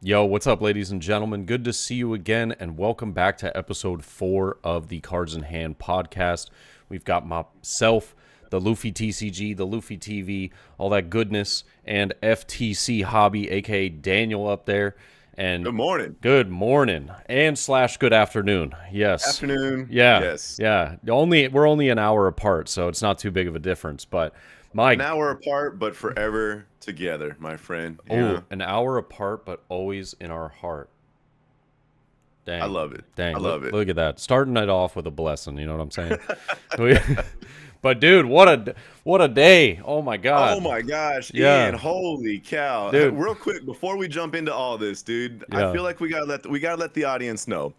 Yo, what's up, ladies and gentlemen? Good to see you again, and welcome back to episode 4 of the Cards in Hand podcast. We've got myself, the TCG, the Luffy TV, all that goodness, and FTC Hobby, aka Daniel, up there. And Good morning. Good morning and / good afternoon. Yes. Afternoon. Yeah. Yes. Yeah. We're only an hour apart, so it's not too big of a difference. But An hour apart, but forever together, my friend. an hour apart, but always in our heart. Dang. I love it. Dang. I love it. Look at that. Starting it off with a blessing. You know what I'm saying? But dude, what a day. Oh my God. Oh my gosh. Yeah. Ian, holy cow. Dude. Real quick, before we jump into all this, dude, Yeah. I feel like we gotta let the audience know.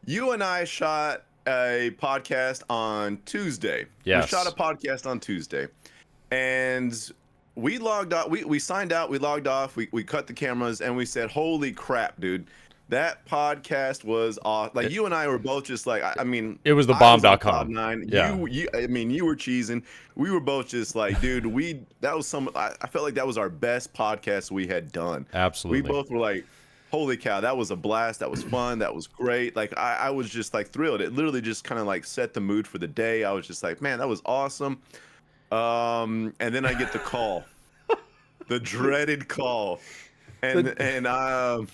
You and I shot a podcast on Tuesday. Yes. We shot a podcast on Tuesday. And we logged off. We signed out. We logged off. We cut the cameras and we said, "Holy crap, dude! That podcast was off." Like you and I were both just like, I mean, It was the I was on bomb.com. cloud nine. Yeah. I mean, you were cheesing. We were both just like, dude, that was I felt like that was our best podcast we had done. Absolutely. We both were like, holy cow, that was a blast. That was fun. That was great. Like I was just like thrilled. It literally just kind of like set the mood for the day. I was just like, man, that was awesome. And then I get the call, the dreaded call, and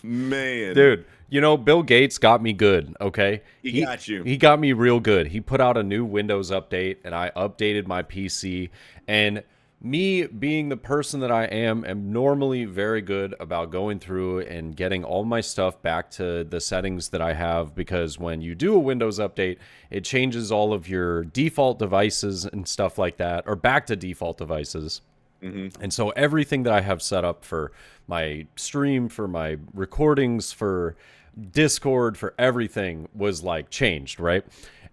man, Dude, you know, Bill Gates got me good, okay? he got you. He got me real good. He put out a new Windows update, and I updated my PC. And me being the person that I am normally very good about going through and getting all my stuff back to the settings that I have, because when you do a Windows update, it changes all of your default devices and stuff like that, or back to default devices. And so everything that I have set up for my stream, for my recordings, for Discord, for everything was like changed, right?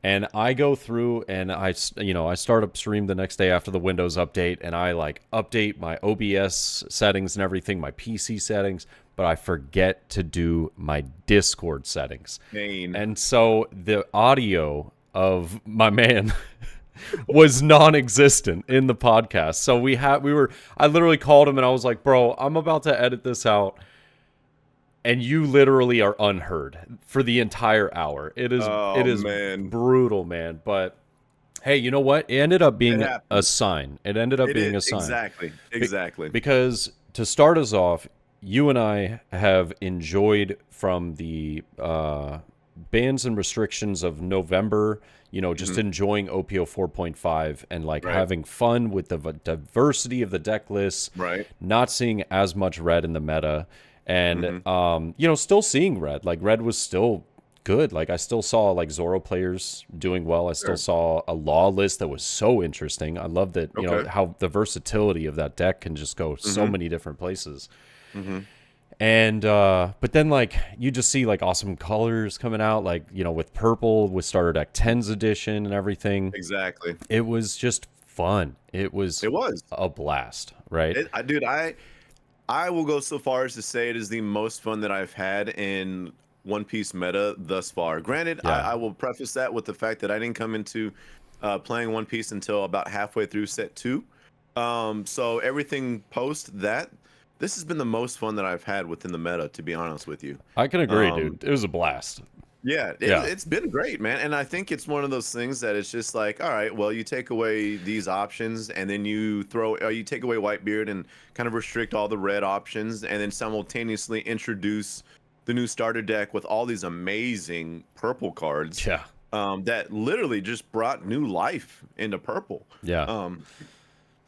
And I go through and I start up stream the next day after the Windows update, and I like update my OBS settings and everything, my PC settings, but I forget to do my Discord settings. Pain. And so the audio of my man was non-existent in the podcast. So I literally called him and I was like, "Bro, I'm about to edit this out, and you literally are unheard for the entire hour." It is man. brutal, man. But hey, you know what? It ended up being a sign. It ended up being a sign. Exactly. Because to start us off, you and I have enjoyed from the bans and restrictions of November, just enjoying OP04.5 and like having fun with the diversity of the deck lists, Right. not seeing as much red in the meta, and still seeing red. Like red was still good. Like I still saw like Zoro players doing well. I still saw a law list that was so interesting. I love that, how the versatility of that deck can just go so many different places. And but then like you just see like awesome colors coming out, like with purple, with starter deck 10's edition and everything. Exactly. It was just fun. It was a blast, right? Dude, I will go so far as to say it is the most fun that I've had in One Piece meta thus far. Granted, I will preface that with the fact that I didn't come into playing One Piece until about halfway through set 2. So everything post that, this has been the most fun that I've had within the meta, to be honest with you. I can agree, dude. It was a blast. Yeah, it's been great, man. And I think it's one of those things that it's just like, all right, well, you take away these options and then you take away Whitebeard and kind of restrict all the red options, and then simultaneously introduce the new starter deck with all these amazing purple cards. Yeah. That literally just brought new life into purple. Yeah.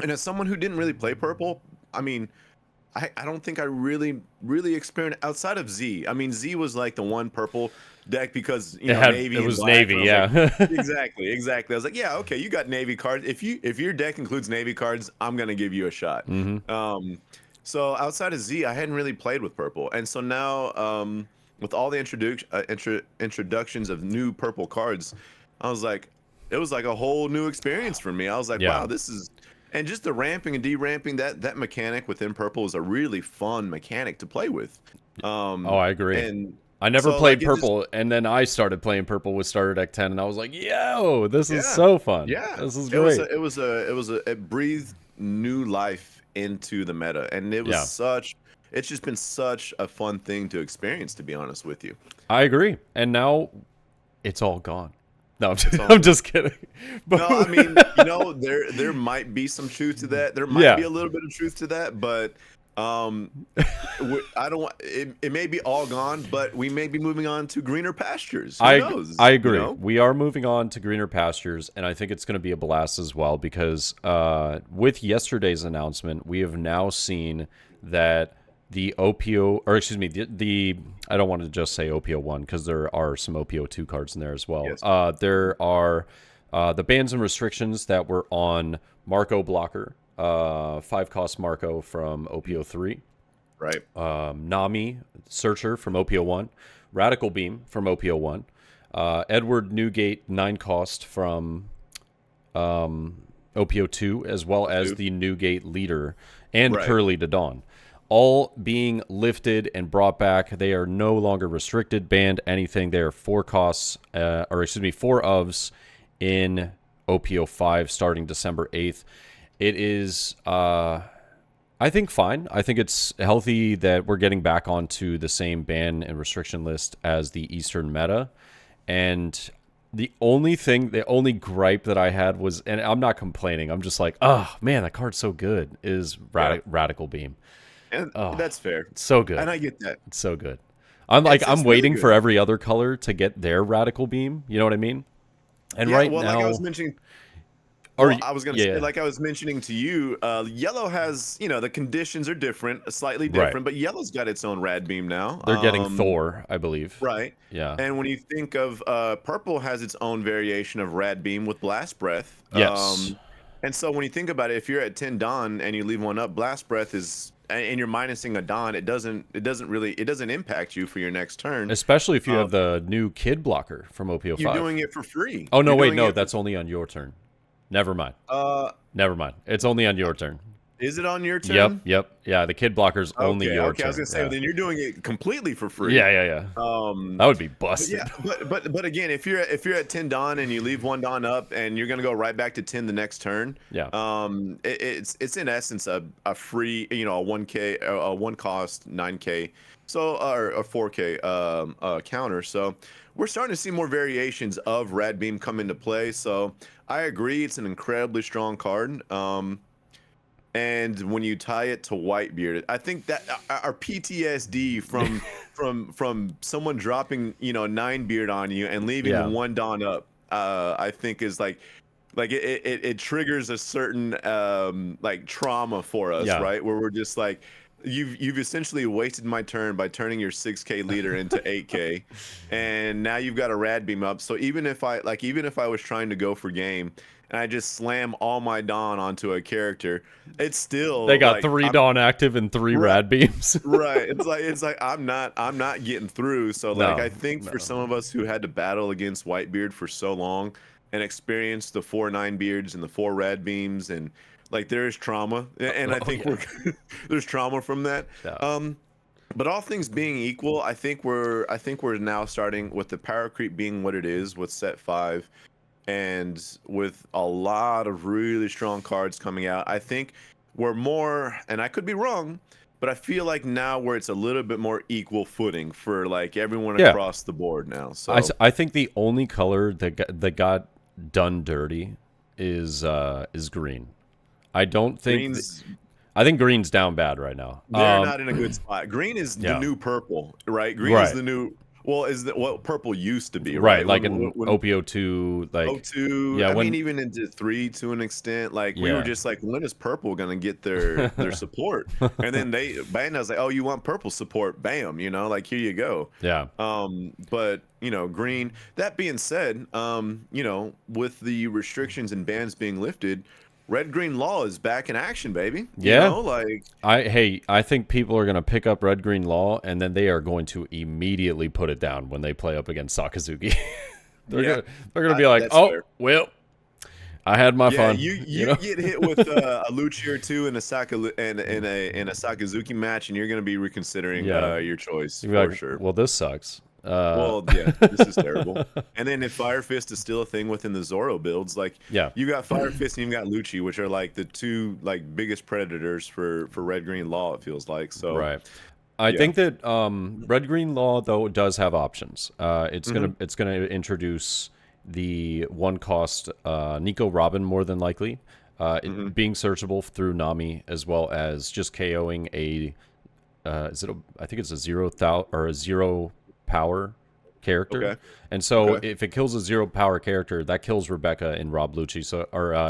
And as someone who didn't really play purple, I mean, I don't think I really experienced outside of Z. I mean, Z was like the one purple deck because Navy. It was and black, Navy, yeah. Like, exactly. I was like, yeah, okay, you got Navy cards. If your deck includes Navy cards, I'm gonna give you a shot. So outside of Z, I hadn't really played with purple, and so now with all the introductions of new purple cards, I was like, it was like a whole new experience for me. I was like, wow, this is. And just the ramping and deramping, that mechanic within purple is a really fun mechanic to play with. I agree. And I never played purple, and then I started playing purple with starter deck 10, and I was like, "Yo, this is so fun! Yeah, this is great." It breathed new life into the meta, and it was it's just been such a fun thing to experience, to be honest with you. I agree. And now it's all gone. No, all I'm just kidding. But, No, I mean, there might be some truth to that. There might be a little bit of truth to that, but I don't want it. It may be all gone, but we may be moving on to greener pastures. Who knows? I agree. We are moving on to greener pastures, and I think it's going to be a blast as well because with yesterday's announcement, we have now seen that the OPO, or excuse me, the I don't want to just say OPO1 because there are some OPO2 cards in there as well. Yes. There are the bans and restrictions that were on Marco Blocker, 5-cost Marco from OPO3. Right. Nami Searcher from OPO1, Radical Beam from OPO1, Edward Newgate 9-cost from OPO2, as well as the Newgate Leader and Curly to Dawn. All being lifted and brought back. They are no longer restricted, banned, anything. They are 4 costs, 4 ofs in OP05 starting December 8th. It is, I think, fine. I think it's healthy that we're getting back onto the same ban and restriction list as the Eastern meta. And the only gripe that I had was, and I'm not complaining, I'm just like, oh, man, that card's so good, is Radical Beam. And that's fair. It's so good. And I get that. It's so good. I'm waiting for every other color to get their Radical Beam. You know what I mean? And now, like I was mentioning, I was gonna say, like I was mentioning to you, yellow has, the conditions are different, slightly different, but yellow's got its own rad beam now. They're getting Thor, I believe. Right. Yeah. And when you think of purple has its own variation of rad beam with blast breath. Yes. And so when you think about it, if you're at 10 Dawn and you leave one up, blast breath is, and you're minusing a Dawn, it doesn't impact you for your next turn. Especially if you have the new Kid Blocker from OP05. You're doing it for free. Oh no, wait, no, that's only on your turn. Never mind. Never mind. It's only on your turn. Is it on your turn? Yep. Yeah, the Kid Blocker's only your turn. I was gonna say, then you're doing it completely for free. Yeah. That would be busted. Yeah, but again, if you're at 10 Dawn and you leave one Dawn up and you're gonna go right back to 10 the next turn, it's in essence a free, a 1K, a 1 cost 9K, so or a 4K counter. So we're starting to see more variations of Rad Beam come into play. So I agree, it's an incredibly strong card. And when you tie it to Whitebeard, I think that our PTSD from someone dropping 9-beard on you and leaving one Dawn up, I think is like it triggers a certain like trauma for us, right? Where we're just like, you've essentially wasted my turn by turning your 6K leader into 8K, and now you've got a rad beam up. So even if I was trying to go for game and I just slam all my Dawn onto a character, it's still, they got 3 Dawn active and 3 rad beams. Right. It's like I'm not getting through. So I think for some of us who had to battle against Whitebeard for so long and experienced the 4 9-beards and the 4 rad beams, and like there is trauma, and I think there's trauma from that. Yeah. But all things being equal, I think we're now starting with the power creep being what it is with set 5. And with a lot of really strong cards coming out, I think we're more, and I could be wrong, but I feel like now where it's a little bit more equal footing for like everyone across the board now. So I think the only color that got done dirty is green. I don't think I think green's down bad right now. They're not in a good spot. Green is the new purple, right? Green is the new. Well, is that what purple used to be, right? Like in OPO2, like O2. I mean, even into 3 to an extent. Like we were just like, when is purple gonna get their support? And then Bandai's like, oh, you want purple support? Bam, like here you go. Yeah. But green. That being said, with the restrictions and bans being lifted, Red Green Law is back in action, baby. I think people are going to pick up Red Green Law, and then they are going to immediately put it down when they play up against Sakazuki. they're going to be like, fair. Well, I had my fun. You get hit with a Lucci or two in a Sakazuki match, and you're going to be reconsidering your choice for sure. Well, this sucks. Uh, Well, yeah, this is terrible. And then if Fire Fist is still a thing within the Zoro builds, like yeah, you got Fire Fist and you got Lucci, which are like the two like biggest predators for Red Green Law. It feels like so. right. I Yeah. think that Red Green Law though does have options. Hmm. It's gonna introduce the one cost Nico Robin more than likely, Hmm. it being searchable through Nami as well as just KOing a I think it's a or a zero power character. Okay. And so Okay. if it kills a zero power character, that kills Rebecca in Rob Lucci,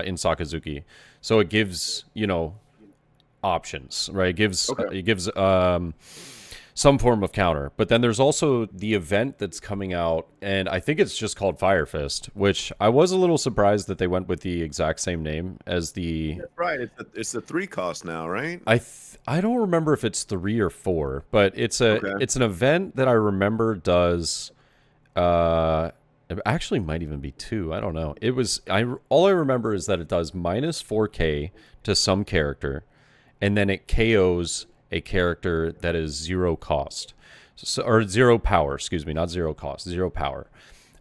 in Sakazuki. So it gives, options, right? Okay. It gives some form of counter. But then there's also the event that's coming out, and I think it's just called Fire Fist, which I was a little surprised that they went with the exact same name as the. That's right. It's a 3 cost now, right? I don't remember if it's 3 or 4, but Okay. it's an event that I remember does. It actually might even be 2. I don't know. It was all I remember is that it does minus 4K to some character, and then it KOs a character that is 0 cost, or 0 power. Excuse me, not 0 cost, 0 power.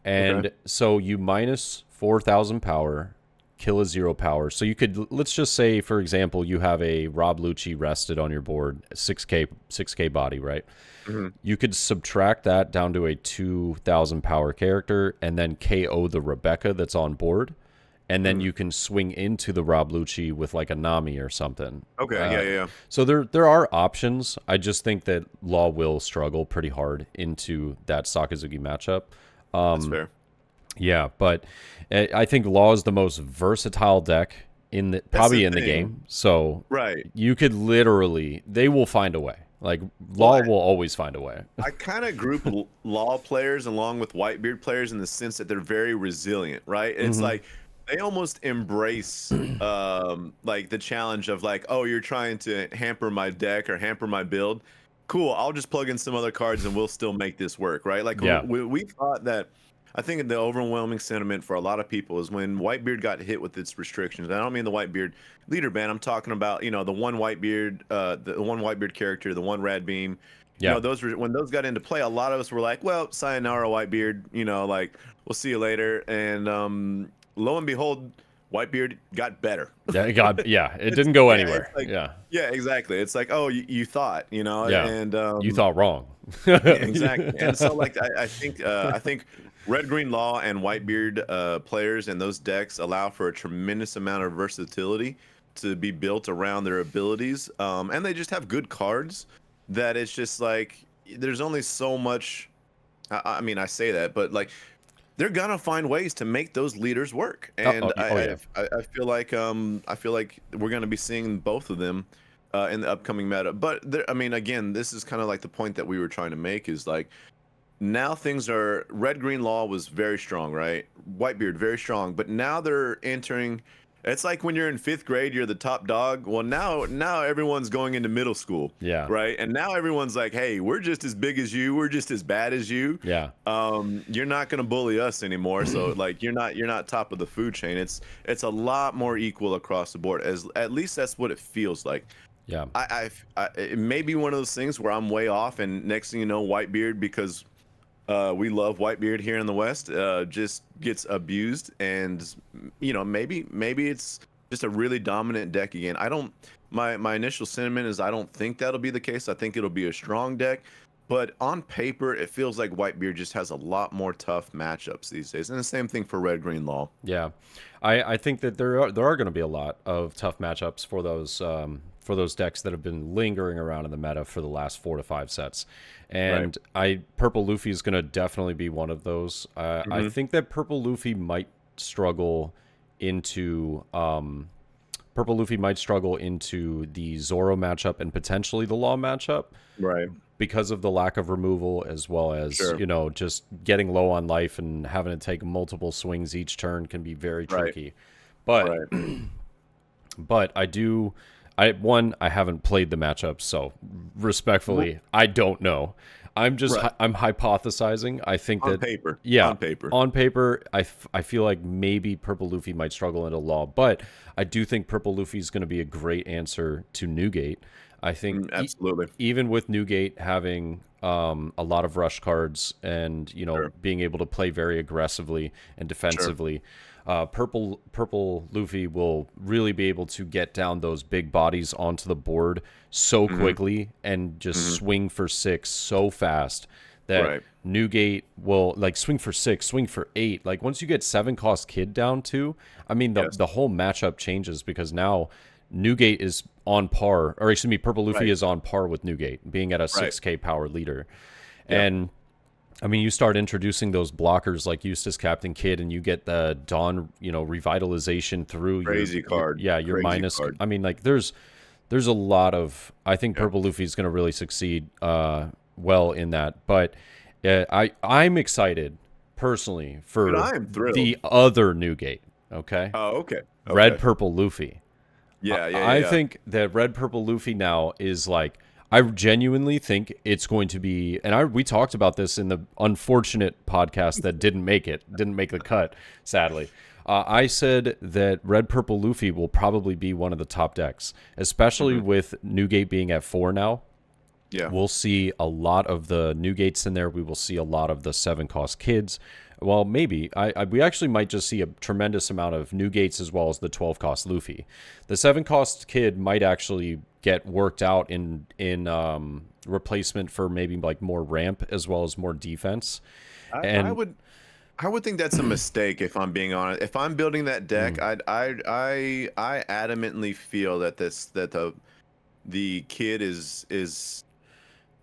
Okay. And so you minus 4,000 power, kill a 0 power. So you could, let's just say, for example, you have a Rob Lucci rested on your board, 6K body, right? Hmm. You could subtract that down to a 2,000 power character and then KO the Rebecca that's on board. And then Hmm. you can swing into the Rob Lucci with like a Nami or something. Okay. Yeah. Yeah. So there are options. I just think that Law will struggle pretty hard into that Sakazuki matchup. That's fair. Yeah, but I think Law is the most versatile deck That's the probably in the thing. game. So Right. you could literally, they will find a way. Like Well, Law will always find a way. I kind of group Law players along with Whitebeard players in the sense that they're very resilient, right? It's Hmm. like they almost embrace like the challenge of like, oh, you're trying to hamper my deck or hamper my build. Cool, I'll just plug in some other cards and we'll still make this work, right? Like Yeah. we thought that. I think the overwhelming sentiment for a lot of people is when Whitebeard got hit with its restrictions. I don't mean the Whitebeard leader ban. I'm talking about the one Whitebeard character, the one Rad Beam. Yeah. Those were when those got into play. A lot of us were like, "Well, sayonara, Whitebeard." Like we'll see you later. And lo and behold, Whitebeard got better. Yeah, it It's didn't go yeah, it's anywhere. like Yeah. yeah, exactly. It's like oh, you thought, Yeah. and You thought wrong. yeah, exactly. And so like I think Red Green Law and Whitebeard players and those decks allow for a tremendous amount of versatility to be built around their abilities. And they just have good cards that it's just like there's only so much I mean I say that, but like they're gonna find ways to make those leaders work. And Oh yeah. I feel like we're gonna be seeing both of them in the upcoming meta. But I mean, again, this is kind of like the point that we were trying to make is like now things are Red Green Law was very strong, right? Whitebeard very strong, but now they're entering. It's like when you're in 5th grade, you're the top dog. Well, now everyone's going into middle school, Yeah. right? And now everyone's like, hey, we're just as big as you. We're just as bad as you. Yeah. You're not gonna bully us anymore. So like you're not top of the food chain. It's a lot more equal across the board. As at least that's what it feels like. Yeah. It may be one of those things where I'm way off, and next thing you know, Whitebeard, because we love Whitebeard here in the West, just gets abused, and maybe it's just a really dominant deck again. I don't. My initial sentiment is I don't think that'll be the case. I think it'll be a strong deck, but on paper, it feels like Whitebeard just has a lot more tough matchups these days, and the same thing for Red Green Law. Yeah, I think that there are going to be a lot of tough matchups for those decks that have been lingering around in the meta for the last 4 to 5 sets, Right. and Purple Luffy is going to definitely be one of those. I Hmm. think that struggle into Purple Luffy might struggle into the Zoro matchup and potentially the Law matchup Right. because of the lack of removal, as well as Sure. just getting low on life and having to take multiple swings each turn can be very Right. tricky. But Right. I haven't played the matchup, so respectfully, I don't know. Right. I'm hypothesizing. I think On that paper. yeah, On paper. on paper, I feel like maybe Purple Luffy might struggle into Law, but I do think Purple Luffy is going to be a great answer to Newgate. I think Absolutely. even with Newgate having a lot of rush cards and Sure. being able to play very aggressively and Sure. defensively, purple Luffy will really be able to get down those big bodies onto the board so Hmm. quickly and just Hmm. swing for 6 so fast that Right. Newgate will like swing for 6, swing for 8. Like once you get 7-cost kid down to, I mean Yes. the whole matchup changes because now Newgate is on par, or excuse me, Purple Luffy Right. is on par with Newgate, being at a Right. 6K power leader. Yep. And I mean, you start introducing those blockers like Eustace Captain Kid, and you get the Dawn, revitalization through Crazy card. your Crazy minus. card. I mean, like there's a lot of. I think Purple Luffy is going to really succeed well in that, but I'm excited personally Dude, for I am thrilled. the other Newgate. Okay, Oh, okay. Red Okay. Purple Luffy. Yeah. Yeah. Yeah. I Yeah. think that Red Purple Luffy now is like I genuinely think it's going to be, and we talked about this in the unfortunate podcast that didn't make the cut, sadly. I said that Red Purple Luffy will probably be one of the top decks, especially with Newgate being at 4 now. Yeah. We'll see a lot of the Newgates in there. We will see a lot of the 7-cost kids. Well, maybe. We actually might just see a tremendous amount of Newgates as well as the 12-cost Luffy. The 7-cost kid might actually get worked out in replacement for maybe like more ramp as well as more defense. I And would. I would think that's a mistake if I'm being honest. If I'm building that deck, I adamantly feel that the kid is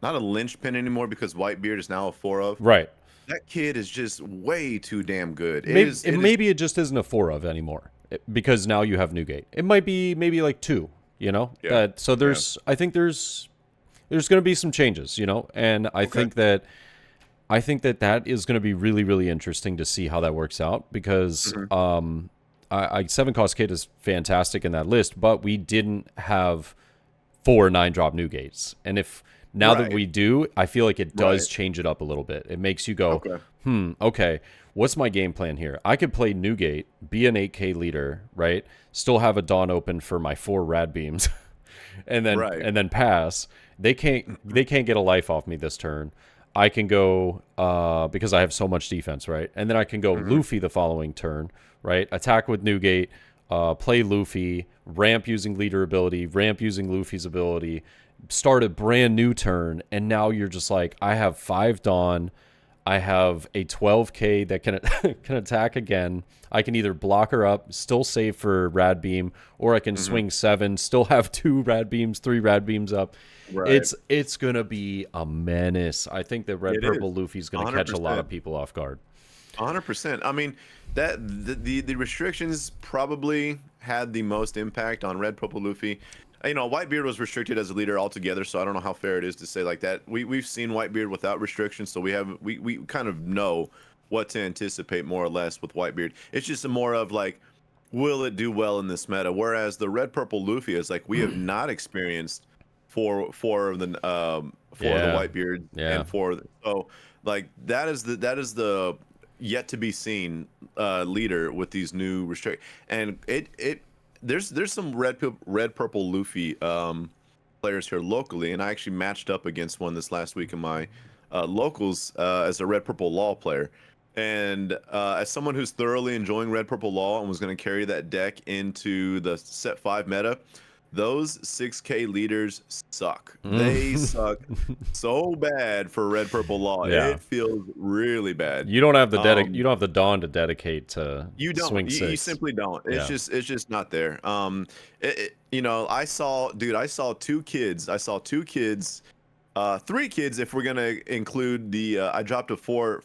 not a linchpin anymore because Whitebeard is now a 4 of. right. That kid is just way too damn good. Maybe it just isn't a 4 of anymore because now you have Newgate. It might be maybe like 2, Yeah. So I think there's going to be some changes, and I think that that is going to be really, really interesting to see how that works out because 7-cost kid is fantastic in that list, but we didn't have 4 9-drop Newgates. And now that Right. we do, I feel like it does Right. change it up a little bit. It makes you go, Okay. okay, what's my game plan here? I could play Newgate, be an 8K leader, right? Still have a Dawn open for my 4 rad beams, and then pass. They can't get a life off me this turn. I can go because I have so much defense, right? And then I can go Luffy the following turn, right? Attack with Newgate, play Luffy, ramp using leader ability, ramp using Luffy's ability, start a brand new turn, and now you're just like, I have 5 Dawn, I have a 12K that can can attack again. I can either block her up, still save for Rad Beam, or I can swing 7, still have 2 Rad Beams, 3 Rad Beams up. Right. It's gonna be a menace. I think that Red It Purple is. Luffy's gonna catch a lot of 100%. people off guard. 100%. I mean, that the restrictions probably had the most impact on Red Purple Luffy. Whitebeard was restricted as a leader altogether, so I don't know how fair it is to say like that. We've seen Whitebeard without restrictions, so we kind of know what to anticipate more or less with Whitebeard. It's just a more of like, will it do well in this meta? Whereas the Red Purple Luffy is like we have not experienced for the Whitebeard and so like that is the yet to be seen leader with these new restrict, and there's some red purple Luffy players here locally, and I actually matched up against one this last week in my locals as a red purple law player, and as someone who's thoroughly enjoying red purple law and was going to carry that deck into the set 5 meta. Those 6K leaders suck. They suck so bad for Red Purple Law. Yeah. It feels really bad. You don't have the you don't have the Dawn to dedicate to You don't. swing 6. You simply don't. It's just not there. I saw 2 kids. I saw 2 kids, 3 kids if we're gonna include the. I dropped a 4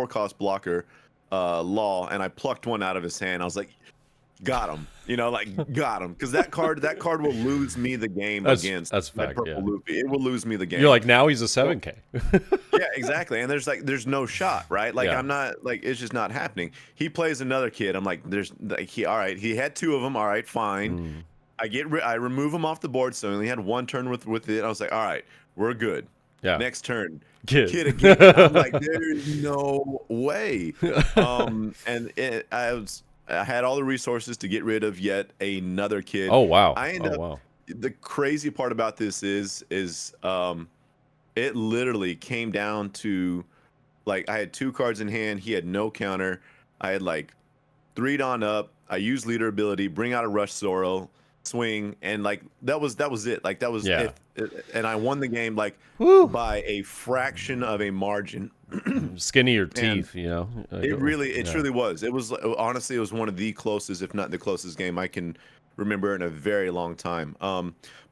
cost blocker, Law, and I plucked one out of his hand. I was like, got him. Got him, because that card will lose me the game against that's Red fact, Purple Luffy. It will lose me the game. You're like, now he's a 7K. Yeah, exactly. And there's no shot, right? Like Yeah. I'm not like it's just not happening. He plays another kid. I'm like, all right. He had 2 of them. All right, fine. I remove him off the board, so he only had 1 turn with it. I was like, all right, we're good. Yeah. Next turn, Kid. kid again. I'm like, there's no way. I had all the resources to get rid of yet another kid. Oh wow. I end up the crazy part about this is it literally came down to like I had 2 cards in hand. He had no counter. I had like 3 Dawn up. I used leader ability, bring out a Rush Zoro, swing, and like that was it. Like that was Yeah. and I won the game like Woo. by a fraction of a margin. Skinnier And teeth, you know. it Yeah. truly was. It was honestly, it was one of the closest, if not the closest game I can remember in a very long time.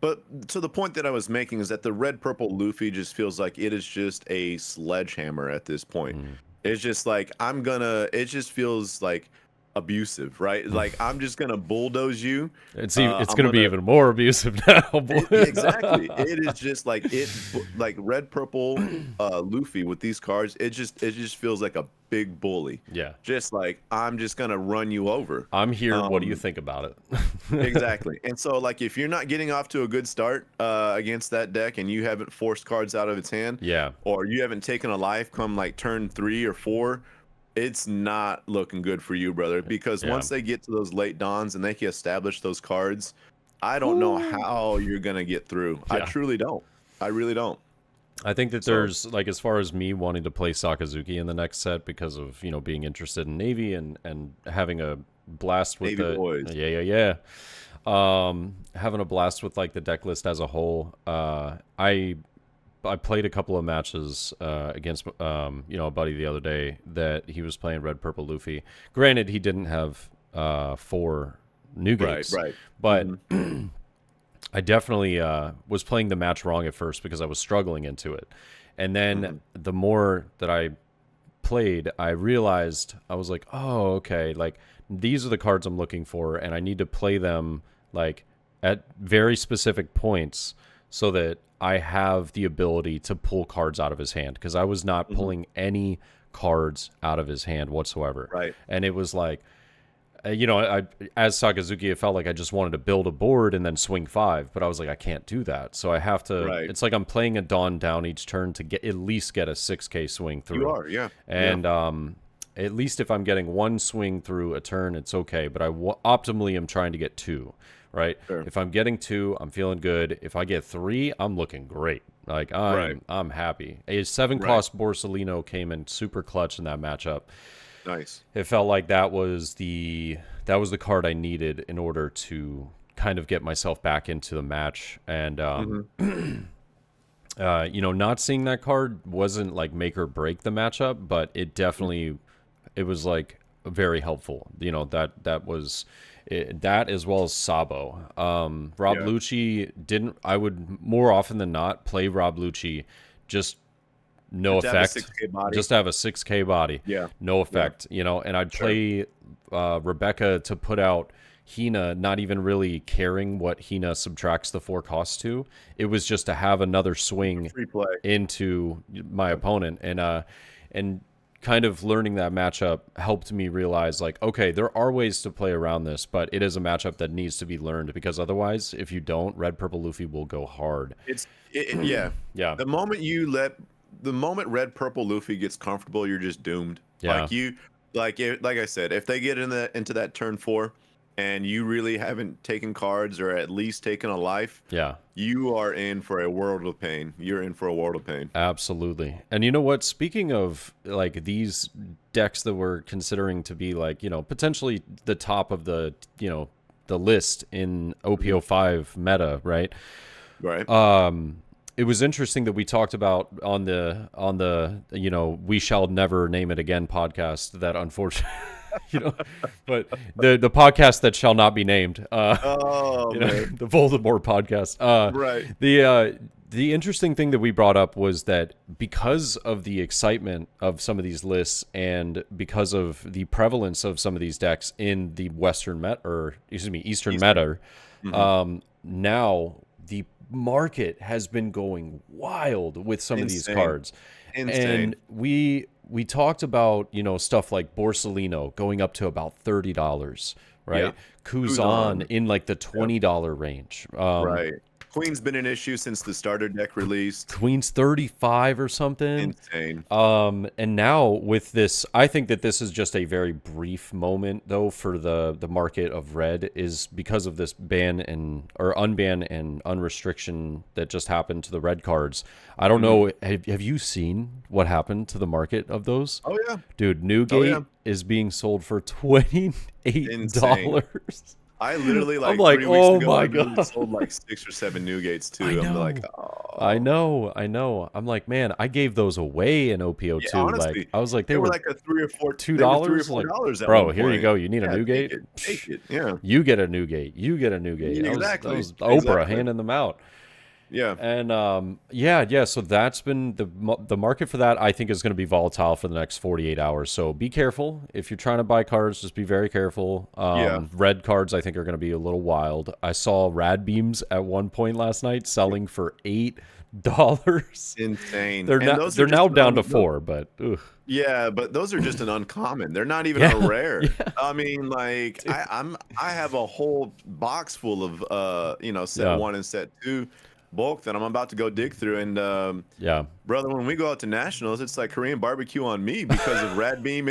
But to the point that I was making is that the red purple Luffy just feels like it is just a sledgehammer at this point. Mm. It's just like it just feels like abusive, right? Like I'm just gonna bulldoze you. It's I'm going to be gonna even more abusive now, boy. exactly. It is just like red purple Luffy with these cards. It just feels like a big bully. Yeah. Just like I'm just gonna run you over. I'm here. What do you Um, think about it? exactly. And so like if you're not getting off to a good start against that deck and you haven't forced cards out of its hand, Yeah. or you haven't taken a life come like turn 3 or 4, it's not looking good for you, brother. Because Yeah. once they get to those late dawns and they can establish those cards, I don't know Ooh. how you're gonna get through. I Yeah. truly don't. I really don't. I think that So there's like, as far as me wanting to play Sakazuki in the next set because of, you know, being interested in Navy and having a blast with Navy the boys. yeah. Having a blast with like the deck list as a whole. I played a couple of matches against you know, a buddy the other day that he was playing red purple Luffy. Granted, he didn't have 4 new Right, gates, right. but Mhm. I definitely was playing the match wrong at first because I was struggling into it. And then Mhm. the more that I played, I realized I was like, oh, okay, like these are the cards I'm looking for, and I need to play them like at very specific points so that I have the ability to pull cards out of his hand, because I was not Mhm. pulling any cards out of his hand whatsoever. Right. And it was like, you know, as Sakazuki, it felt like I just wanted to build a board and then swing 5, but I was like, I can't do that. So I have to. Right. It's like I'm playing a Dawn down each turn to get at least get a 6K swing through. You are, yeah. And at least if I'm getting 1 swing through a turn, it's okay. But optimally, I'm trying to get 2. Right. Sure. If I'm getting 2, I'm feeling good. If I get 3, I'm looking great. Like I'm happy. A 7-cost Borsalino came in super clutch in that matchup. Nice. It felt like that was the card I needed in order to kind of get myself back into the match. And you know, not seeing that card wasn't like make or break the matchup, but it definitely it was like very helpful. You know, that was that as well as Sabo. Rob Yeah. Lucci didn't. I would more often than not play Rob Lucci just no Just to have a effect. 6K body. Just to have a 6K body. Yeah. No effect, you know, and I'd Sure. play Rebecca to put out Hina, not even really caring what Hina subtracts the 4 costs to. It was just to have another swing Free play. into my opponent, and kind of learning that matchup helped me realize, like, okay, there are ways to play around this, but it is a matchup that needs to be learned, because otherwise, if you don't, red purple Luffy will go hard. Yeah. Yeah. The moment red purple Luffy gets comfortable, you're just doomed. Yeah. Like I said, if they get into that turn 4 and you really haven't taken cards or at least taken a life, Yeah. you are in for a world of pain. You're in for a world of pain. Absolutely. And you know what? Speaking of like these decks that we're considering to be like, you know, potentially the top of the, you know, the list in OP05 meta, right? Right. It was interesting that we talked about on the you know, we shall never name it again podcast, that unfortunately you know, but the podcast that shall not be named, Oh, you know, man. the Voldemort podcast. Right. The interesting thing that we brought up was that because of the excitement of some of these lists and because of the prevalence of some of these decks in the Western meta, or excuse me, Eastern meta, now the market has been going wild with some of these Insane. cards. Insane. And we talked about, you know, stuff like Borsalino going up to about $30, right? Yeah. Kuzan in like the $20 range. Right. Queen's been an issue since the starter deck released. Queen's 35 or something. Insane. And now with this, I think that this is just a very brief moment though for the market of red, is because of this ban and or unban and unrestriction that just happened to the red cards. I don't know. Have you seen what happened to the market of those? Oh yeah, Dude, Newgate is being sold for $28. insane. I literally I'm like, 3 weeks oh ago, my I literally god. sold like 6 or 7 Newgates too. I I'm know. like, I oh. know. I'm like, man, I gave those away in Yeah, OP02. Like, honestly, I was like, they they were were like a 3 or 4. $2. They were 3 or 4 Like, dollars at bro, one here you point. go. You need a Yeah, Newgate? take it. Yeah, You get a Newgate. You get a Newgate. That exactly, was Oprah exactly. handing them out. Yeah, And yeah. So that's been the market for that. I think is going to be volatile for the next 48 hours. So be careful if you're trying to buy cards. Just be very careful. yeah. Red cards I think are going to be a little wild. I saw Rad Beams at one point last night selling for $8. Insane. They're And not. those are They're just now down to 4. But yeah, but those are just an uncommon. They're not even a yeah, rare. yeah, I mean, like dude. I have a whole box full of set Yeah, 1 and set 2 bulk that I'm about to go dig through. And yeah. brother, when we go out to nationals, it's like Korean barbecue on me because of Rad Beam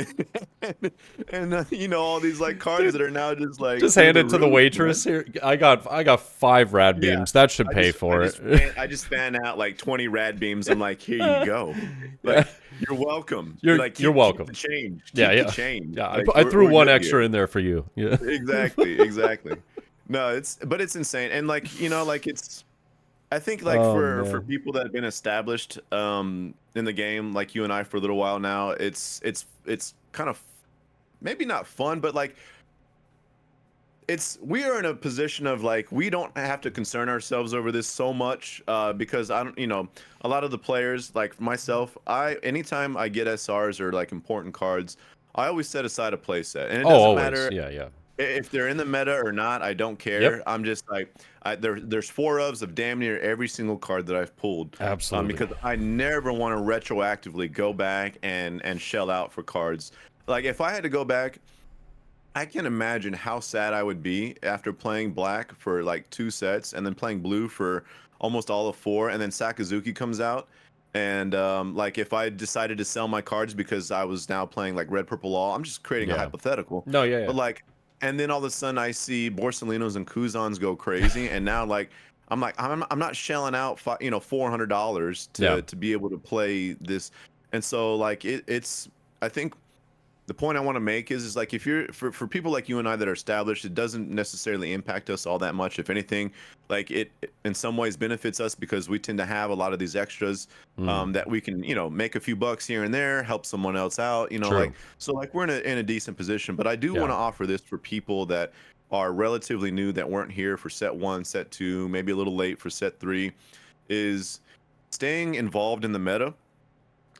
and all these like cards Dude, that are now just like just through hand the it to the roof, man. waitress here. I got 5 Rad Yeah. Beams. That should I pay just I for just it. fan, I just fan out like 20 Rad Beams. I'm like, here you go. Yeah, Like, you're welcome. you're Like, you're keep welcome. the change. Yeah, Keep the yeah, change. yeah. Like, I threw we're one good extra here. in there for you. Yeah, Exactly, exactly. No, it's insane. And like, like it's I think like oh for man. people that have been established in the game, like you and I for a little while now, it's kind of maybe not fun, but like we are in a position of like we don't have to concern ourselves over this so much because I don't a lot of the players like myself, I anytime I get SRs or like important cards, I always set aside a play set, and it Oh, doesn't always. matter Yeah, yeah. if they're in the meta or not. I don't Yep. care. I'm just like there's 4 ofs of damn near every single card that I've pulled Absolutely. because I never want to retroactively go back and shell out for cards. Like if I had to go back, I can imagine how sad I would be after playing black for like 2 sets and then playing blue for almost all of 4, and then Sakazuki comes out. And like if I decided to sell my cards because I was now playing like red, purple, all, I'm just creating a Yeah. hypothetical. No, yeah, yeah. But like, and then all of a sudden I see Borsalinos and Kuzans go crazy, and now like I'm not shelling out $400 Yeah. to be able to play this, and so like it's I think the point I want to make is like if you're for people like you and I that are established, it doesn't necessarily impact us all that much. If anything, like it in some ways benefits us because we tend to have a lot of these extras Mm, that we can make a few bucks here and there, help someone else out, like true. so like we're in a decent position. But I do want Yeah. to offer this for people that are relatively new that weren't here for set 1, set 2, maybe a little late for set 3, is staying involved in the meta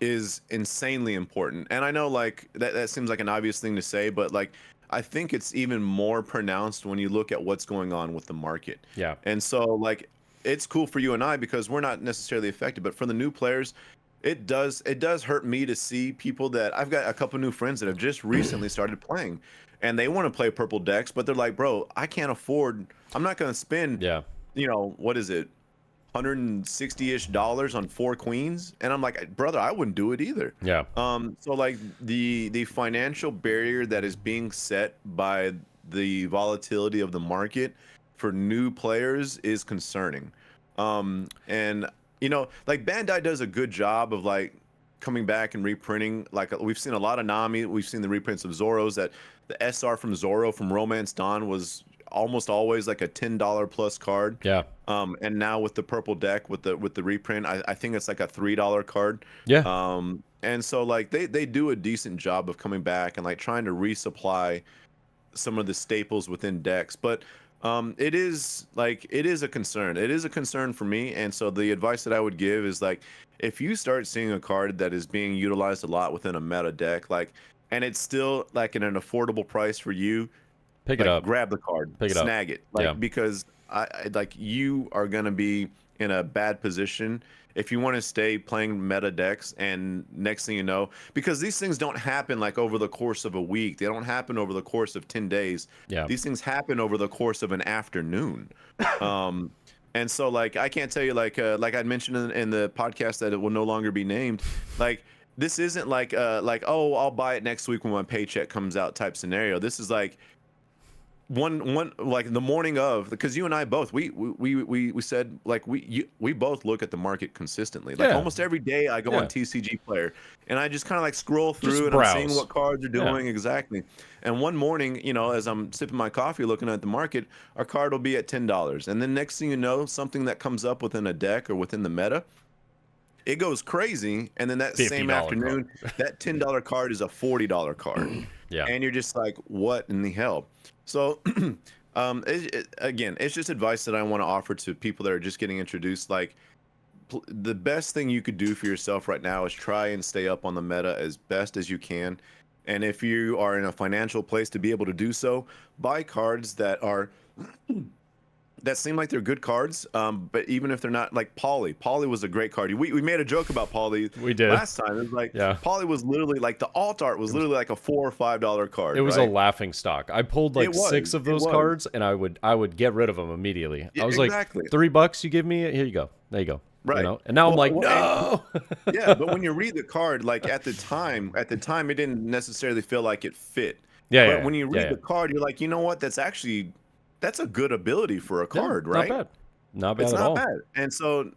is insanely important. And I know like that seems like an obvious thing to say, but like I think it's even more pronounced when you look at what's going on with the market. Yeah. And so like it's cool for you and I because we're not necessarily affected, but for the new players, it does hurt me to see people that I've got a couple new friends that have just recently started playing, and they want to play purple decks, but they're like, bro, I can't afford, I'm not going to spend, Yeah. what is it, 160-ish dollars on 4 queens. And I'm like, brother, I wouldn't do it either. Yeah. So like the financial barrier that is being set by the volatility of the market for new players is concerning. And like Bandai does a good job of like coming back and reprinting. Like we've seen a lot of Nami, we've seen the reprints of Zoros. That the SR from Zoro from Romance Dawn was almost always like a $10 plus card. Yeah. And now with the purple deck with the reprint, I think it's like a $3 card. Yeah. And so like they do a decent job of coming back and like trying to resupply some of the staples within decks. But it is a concern. It is a concern for me. And so the advice that I would give is like if you start seeing a card that is being utilized a lot within a meta deck, like, and it's still like at an affordable price for you, Pick it like up. grab the card, Pick it up. snag it, like Yeah. because I like you are gonna be in a bad position if you want to stay playing meta decks. And next thing you know, because these things don't happen like over the course of a week, they don't happen over the course of 10 days. Yeah. These things happen over the course of an afternoon. um And so like I can't tell you like I'd mentioned in the podcast that it will no longer be named. Like this isn't like oh I'll buy it next week when my paycheck comes out type scenario. This is like one like the morning of, because you and I both we said like we both look at the market consistently. Like Yeah. almost every day I go Yeah. on TCG Player and I just kind of like scroll Just through and I'm seeing browse. what cards are Yeah. doing exactly. And one morning, you know, as I'm sipping my coffee looking at the market, our card will be at $10. And then next thing you know, something that comes up within a deck or within the meta, it goes crazy, and then that same $50 afternoon, that $10 card is a $40 card. Yeah. And you're just like, what in the hell? So, again, it's just advice that I want to offer to people that are just getting introduced. Like, the best thing you could do for yourself right now is try and stay up on the meta as best as you can. And if you are in a financial place to be able to do so, buy cards that are that seem like they're good cards. But even if they're not, like Polly was a great card. We made a joke about Polly We did last time. It was like Polly was literally like the alt art was literally like a $4 or $5 card. It was right? a laughing stock. I pulled like 6 of those cards, and I would get rid of them immediately. Yeah, I was exactly. like, $3 you give me? Here you go. There you go. Right. You know? And now I'm like, no. Yeah, but when you read the card, like at the time, it didn't necessarily feel like it fit. Yeah. But when you read the card, you're like, you know what? That's a good ability for a card, right? Not bad. Not bad It's at not all. bad. And so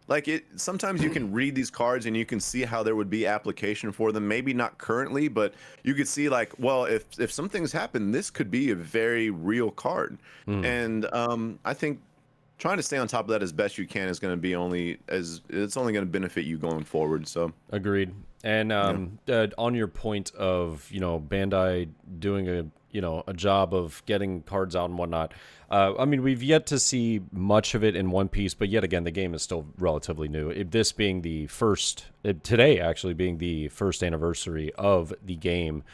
like sometimes you can read these cards and you can see how there would be application for them. Maybe not currently, but you could see like, well, if some things happen, this could be a very real card. And I think trying to stay on top of that as best you can is going to be it's only going to benefit you going forward. So agreed. And on your point of, you know, Bandai doing a job of getting cards out and whatnot, I mean, we've yet to see much of it in One Piece, but yet again, the game is still relatively new. This being today actually being the first anniversary of the game.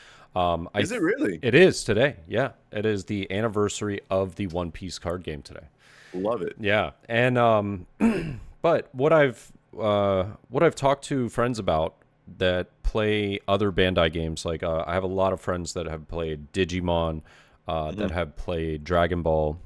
Is it really? It is today. Yeah, it is the anniversary of the One Piece card game today. Love it. Yeah, and but what I've talked to friends about that play other Bandai games, like I have a lot of friends that have played Digimon, that have played Dragon Ball,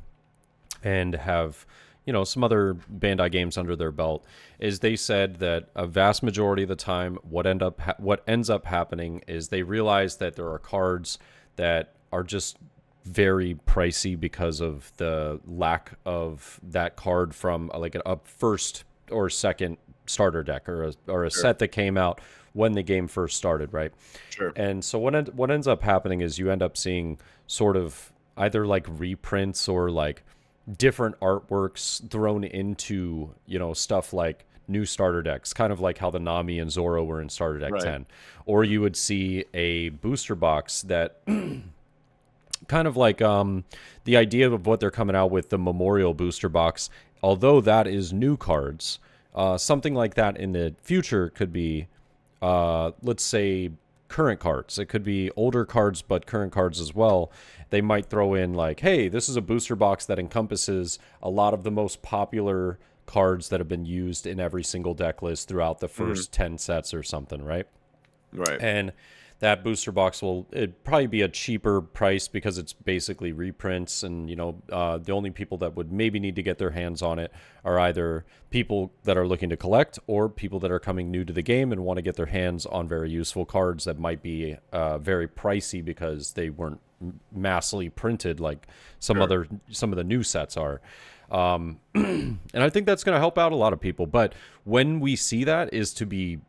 and have, you know, some other Bandai games under their belt, is they said that a vast majority of the time what ends up happening is they realize that there are cards that are just very pricey because of the lack of that card from like a first or second starter deck or a set that came out when the game first started, right? Sure. And so what ends up happening is you end up seeing sort of either like reprints or like different artworks thrown into, you know, stuff like new starter decks, kind of like how the Nami and Zoro were in starter deck 10. Or you would see a booster box that kind of like the idea of what they're coming out with, the Memorial booster box, although that is new cards, something like that in the future could be, let's say, current cards. It could be older cards, but current cards as well. They might throw in like, hey, this is a booster box that encompasses a lot of the most popular cards that have been used in every single deck list throughout the first 10 sets or something, right? Right. And that booster box it'd probably be a cheaper price because it's basically reprints, and, you know, the only people that would maybe need to get their hands on it are either people that are looking to collect or people that are coming new to the game and want to get their hands on very useful cards that might be very pricey because they weren't massively printed like some of the new sets are. And I think that's going to help out a lot of people, but when we see that is to be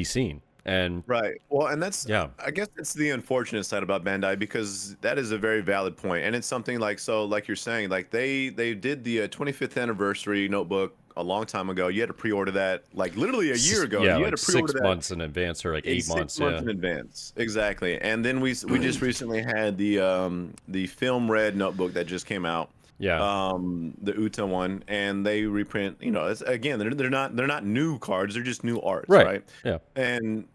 seen. And right. Well, and that's, I guess that's the unfortunate side about Bandai, because that is a very valid point. And it's something like, so like you're saying, like they did the 25th anniversary notebook a long time ago. You had to pre-order that like literally a year ago. Yeah, you like had to pre-order 6 months in advance or like 8 months. 6 months in advance. Exactly. And then we just recently had the film red notebook that just came out. Yeah. The Uta one, and they reprint, you know, it's, again, they're not new cards, they're just new arts, Right. right? Yeah. And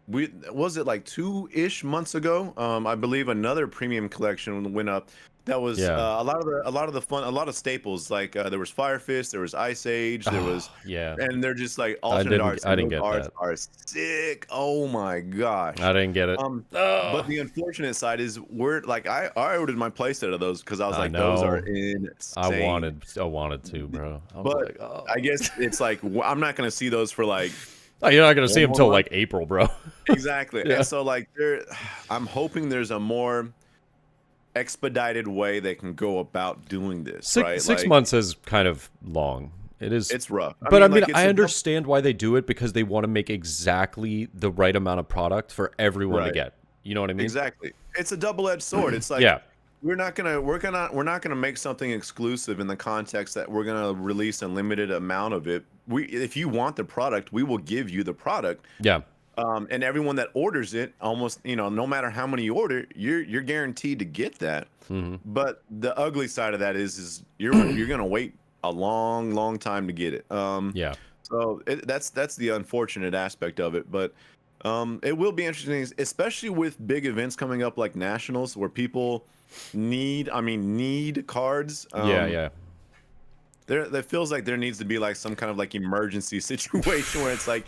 was it like 2-ish months ago? I believe another premium collection went up that was Yeah. a lot of the fun, a lot of staples. Like there was Fire Fist, there was Ice Age, there was, Yeah. and they're just like alternate arts, I and didn't those get arts that. are sick. Oh my I gosh. didn't get it. But Oh, the unfortunate side is we're like I ordered my playset of those because I was I like, those are know. insane. I wanted to, bro. I was But like, oh. I guess it's like I'm not gonna see those for like Oh, you're not gonna see one him more till month. like April, bro. Exactly. Yeah. And so like I'm hoping there's a more expedited way they can go about doing this, right? Six Like months is kind of long. It is. it's rough. But I mean, like it's I a understand why they do it because they want to make exactly the right amount of product for everyone to right. get. You know what I mean? Exactly. It's a double-edged sword. It's like Yeah. we're not gonna make something exclusive in the context that we're gonna release a limited amount of it. If you want the product, we will give you the product. Yeah. And everyone that orders it, almost, no matter how many you order, you're guaranteed to get that. Hmm. But the ugly side of that is you're gonna wait a long, long time to get it. Yeah. So that's the unfortunate aspect of it. But it will be interesting, especially with big events coming up like nationals, where people need cards. Yeah. Yeah. There feels like there needs to be like some kind of like emergency situation where it's like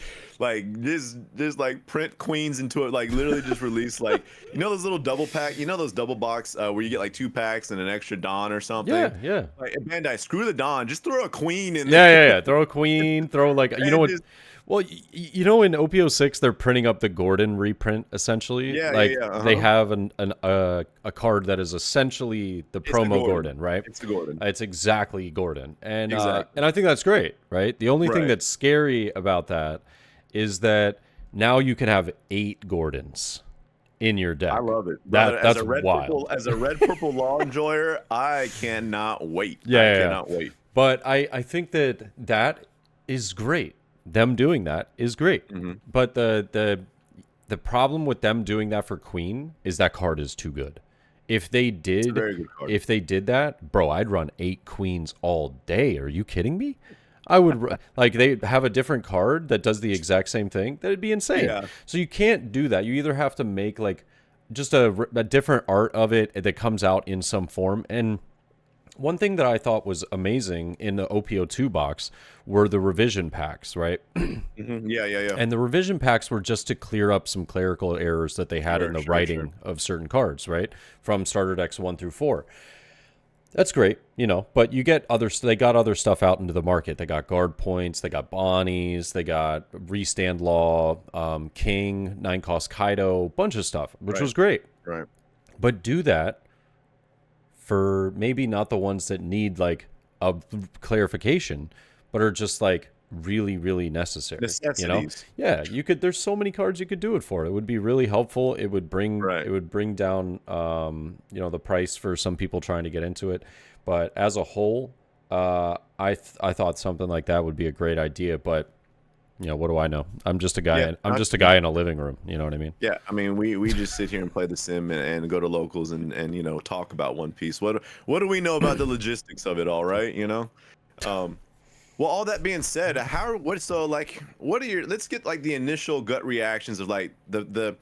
just like print queens into it, like literally just release like those little double pack, those double box where you get like 2 packs and an extra Dawn or something. Yeah. Yeah. Like Bandai, screw the Dawn, just throw a queen in Yeah, there. yeah, yeah. Throw a queen. Throw like you know And what? just- Well, you know in OP06 they're printing up the Gordon reprint essentially. Yeah, Like yeah, yeah. they have a card that is essentially the It's the promo Gordon, right? It's the Gordon. It's exactly Gordon, and Exactly. I think that's great, right? The only thing Right. that's scary about that is that now you can have 8 Gordons in your deck. I love it. Brother, That's wild. As a red purple law enjoyer, I cannot wait. Yeah, I yeah, yeah. cannot wait. But I think that is great. Them doing that is great. Mm-hmm. But the problem with them doing that for Queen is that card is too good. If they did very good card. if they did that, bro, I'd run 8 Queens all day. Are you kidding me? I would like they have a different card that does the exact same thing. That'd be insane. Yeah. So you can't do that. You either have to make like just a different art of it that comes out in some form. And one thing that I thought was amazing in the OP02 box were the revision packs, right? Mm-hmm. Yeah, yeah, yeah. And the revision packs were just to clear up some clerical errors that they had Sure, in the sure, writing sure. of certain cards, right? From starter decks 1 through 4. That's great, but you get they got other stuff out into the market. They got guard points, they got Bonnies, they got Restand Law, King, 9-cost Kaido, bunch of stuff, which Right. was great. Right. But do that for maybe not the ones that need like a clarification, but are just like really, really necessary. Necessities. Yeah, you could. There's so many cards you could do it for. It would be really helpful. It would bring Right. down the price for some people trying to get into it. But as a whole, I thought something like that would be a great idea. But what do I know? I'm just a guy. Yeah, I'm just a guy in a living room. You know what I mean? Yeah, I mean, we just sit here and play the sim and go to locals and talk about One Piece. What do we know about the logistics of it all, right? Well, all that being said, let's get like the initial gut reactions of like the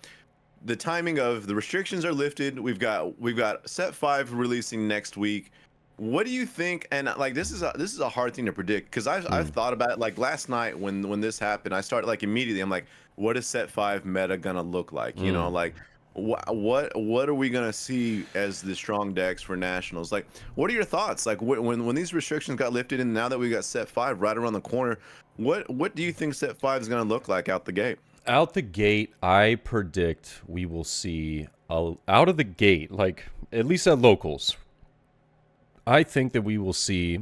timing of the restrictions are lifted. We've got set 5 releasing next week. What do you think? And like this is a hard thing to predict because I've thought about it. Like last night when this happened, I started like immediately. I'm like, what is set 5 meta gonna look like? Like what are we gonna see as the strong decks for nationals? Like, what are your thoughts? Like when these restrictions got lifted and now that we got set 5 right around the corner, what do you think set 5 is gonna look like out the gate? Out the gate, I predict we will see out of the gate, like at least at locals. I think that we will see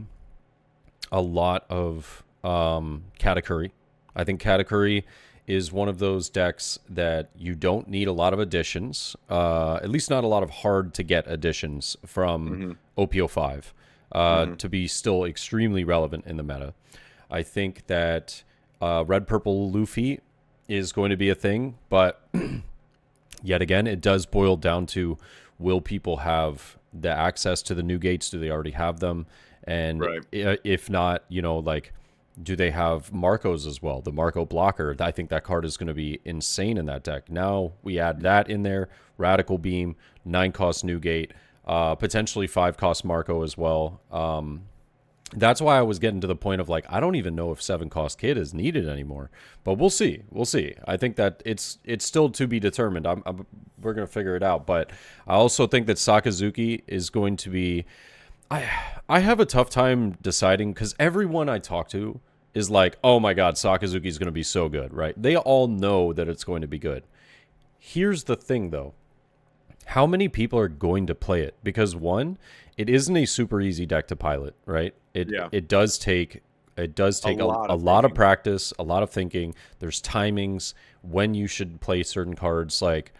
a lot of Katakuri. I think Katakuri is one of those decks that you don't need a lot of additions, at least not a lot of hard to get additions from OP05 to be still extremely relevant in the meta. I think that red purple Luffy is going to be a thing, but yet again, it does boil down to will people have the access to the new gates? Do they already have them? And Right. if not, like, do they have Marcos as well? The Marco blocker. I think that card is going to be insane in that deck. Now we add that in there. Radical Beam, 9-cost new gate. potentially 5-cost Marco as well. That's why I was getting to the point of like, I don't even know if 7-cost Kid is needed anymore, but we'll see. We'll see. I think that it's still to be determined. We're going to figure it out. But I also think that Sakazuki is going to be, I have a tough time deciding because everyone I talk to is like, oh my God, Sakazuki is going to be so good, right? They all know that it's going to be good. Here's the thing though. How many people are going to play it? Because one, it isn't a super easy deck to pilot, right? It does take a lot of practice, a lot of thinking. There's timings when you should play certain cards. Like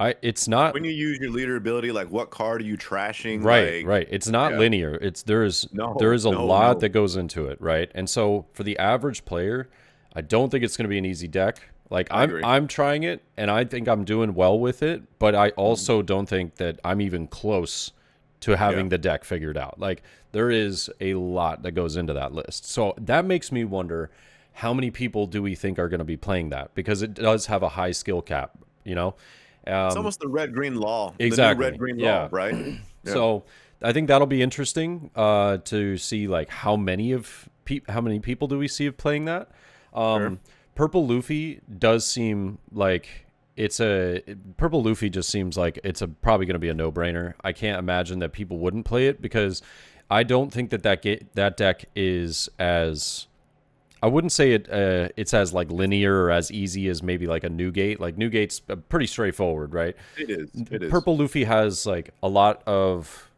it's not when you use your leader ability. Like, what card are you trashing? Right, like, right. It's not linear. There is a lot that goes into it, right? And so for the average player, I don't think it's going to be an easy deck. Like I'm trying it, and I think I'm doing well with it, but I also don't think that I'm even close to having the deck figured out. Like there is a lot that goes into that list. So that makes me wonder how many people do we think are going to be playing that, because it does have a high skill cap, you know? It's almost the red-green law. Exactly. The new red-green law, right? So I think that'll be interesting to see like how many people do we see of playing that. Sure. Purple Luffy does seem like Purple Luffy just seems like it's probably going to be a no-brainer. I can't imagine that people wouldn't play it, because I don't think that deck is as, I wouldn't say it's as like linear or as easy as maybe like a Newgate. Like Newgate's pretty straightforward, right? It is. Purple Luffy has like a lot of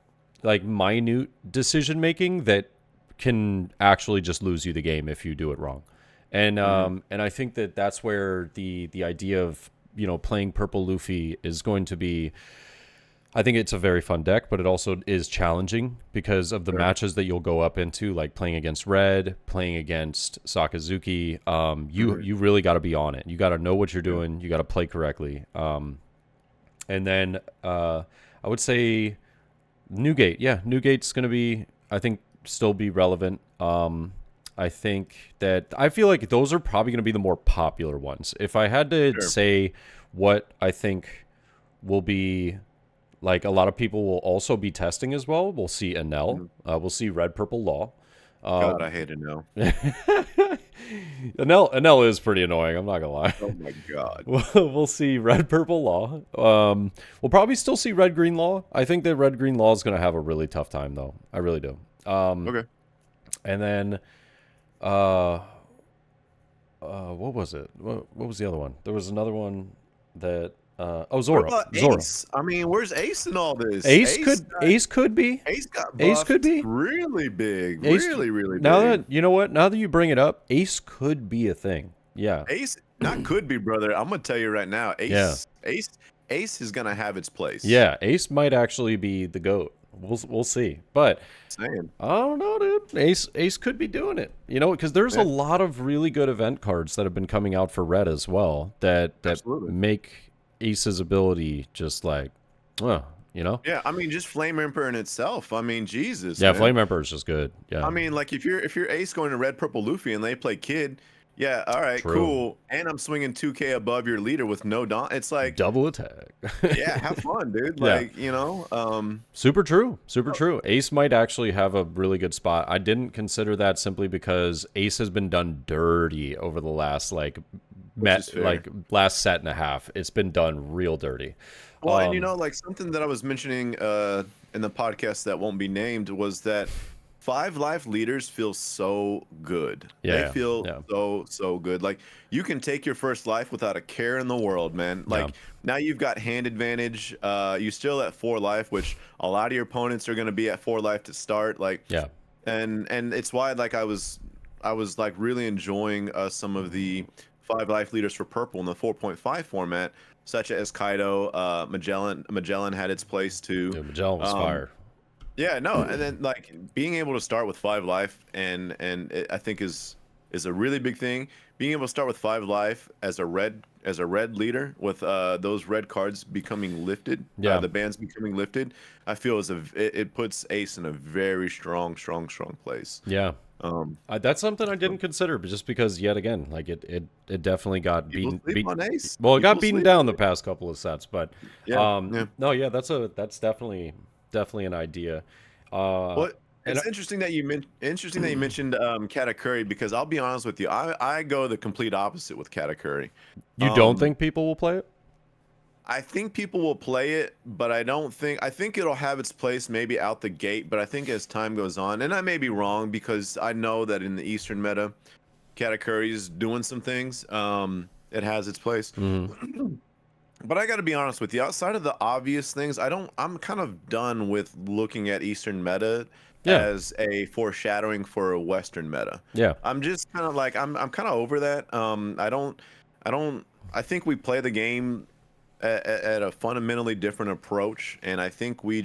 like minute decision making that can actually just lose you the game if you do it wrong. And and I think that that's where the idea of, you know, playing Purple Luffy is going to be. I think it's a very fun deck, but it also is challenging because of the matches that you'll go up into, like playing against Red, playing against Sakazuki. You really got to be on it. You got to know what you're doing. You got to play correctly. And then I would say Newgate. Yeah, Newgate's going to be, I think, still be relevant. I feel like those are probably going to be the more popular ones. If I had to say what I think will be, like, a lot of people will also be testing as well, we'll see Enel. We'll see Red Purple Law. God, I hate Enel. Enel is pretty annoying, I'm not gonna lie. Oh my God. We'll see Red Purple Law. We'll probably still see Red Green Law. I think that Red Green Law is going to have a really tough time, though. I really do. Okay. And then what was it? What was the other one? There was another one that Zora. Zora. Ace? I mean, where's Ace in all this? Ace could be. Ace got buffed Ace could be really big. Ace, really big. Now that you know what, now that you bring it up, Ace could be a thing. Yeah. Ace not could be, brother. I'm gonna tell you right now. Ace is gonna have its place. Yeah, Ace might actually be the GOAT. We'll see. But Same. I don't know, dude. Ace could be doing it. You know, because there's a lot of really good event cards that have been coming out for Red as well that make Ace's ability just like, well, you know? Yeah, I mean, just Flame Emperor in itself. I mean, Jesus. Yeah, man. Flame Emperor is just good. Yeah. I mean, like if you're Ace going to Red Purple Luffy and they play Kid, yeah, all right, True. cool. And I'm swinging 2K above your leader with no Don. It's like double attack. Yeah, have fun, dude. Like, you know, super true. Ace might actually have a really good spot. I didn't consider that simply because Ace has been done dirty over the last last set and a half. It's been done real dirty. Well, and you know, like something that I was mentioning in the podcast that won't be named was that 5 life leaders feel so good. Yeah, they feel so good. Like you can take your first life without a care in the world, man. Like now you've got hand advantage. You still at 4 life, which a lot of your opponents are going to be at 4 life to start. Like and it's why like I was like really enjoying some of the 5 life leaders for purple in the 4.5 format, such as Kaido. Magellan had its place too. Dude, Magellan was fire. Yeah, no, and then like being able to start with 5 life and it, I think is a really big thing. Being able to start with 5 life as a red leader with those red cards becoming lifted, the bans becoming lifted, I feel it puts Ace in a very strong place. Yeah. That's something I didn't consider, but just because yet again, like it definitely got beaten on Ace. Well, it got beaten down the past couple of sets, but that's definitely definitely an idea. Well, And it's interesting that you mentioned Katakuri, because I'll be honest with you, I go the complete opposite with Katakuri. you don't think people will play it? I think people will play it, but I think it'll have its place maybe out the gate, but I think as time goes on, and I may be wrong because I know that in the Eastern meta, Katakuri is doing some things. It has its place. But I got to be honest with you, outside of the obvious things, I'm kind of done with looking at Eastern meta Yeah. as a foreshadowing for a Western meta. Yeah. I'm just kind of like I'm kind of over that. I don't I think we play the game at a fundamentally different approach, and I think we're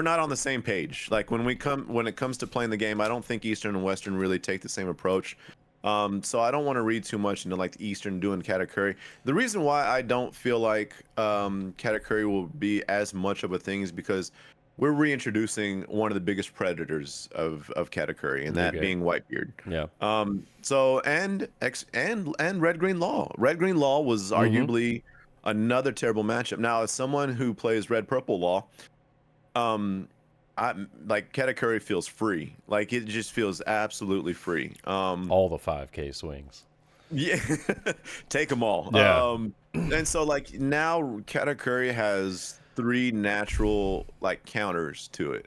not on the same page. Like when it comes to playing the game, I don't think Eastern and Western really take the same approach. So I don't want to read too much into like the Eastern doing Katakuri. The reason why I don't feel like Katakuri will be as much of a thing is because we're reintroducing one of the biggest predators of Katakuri, and that being Whitebeard. Yeah. So and Red Green Law. Red Green Law was arguably another terrible matchup. Now, as someone who plays Red Purple Law, I like Katakuri feels free. Like it just feels absolutely free. All the 5K swings. Yeah, take them all. Yeah. And so like now Katakuri has 3 natural like counters to it,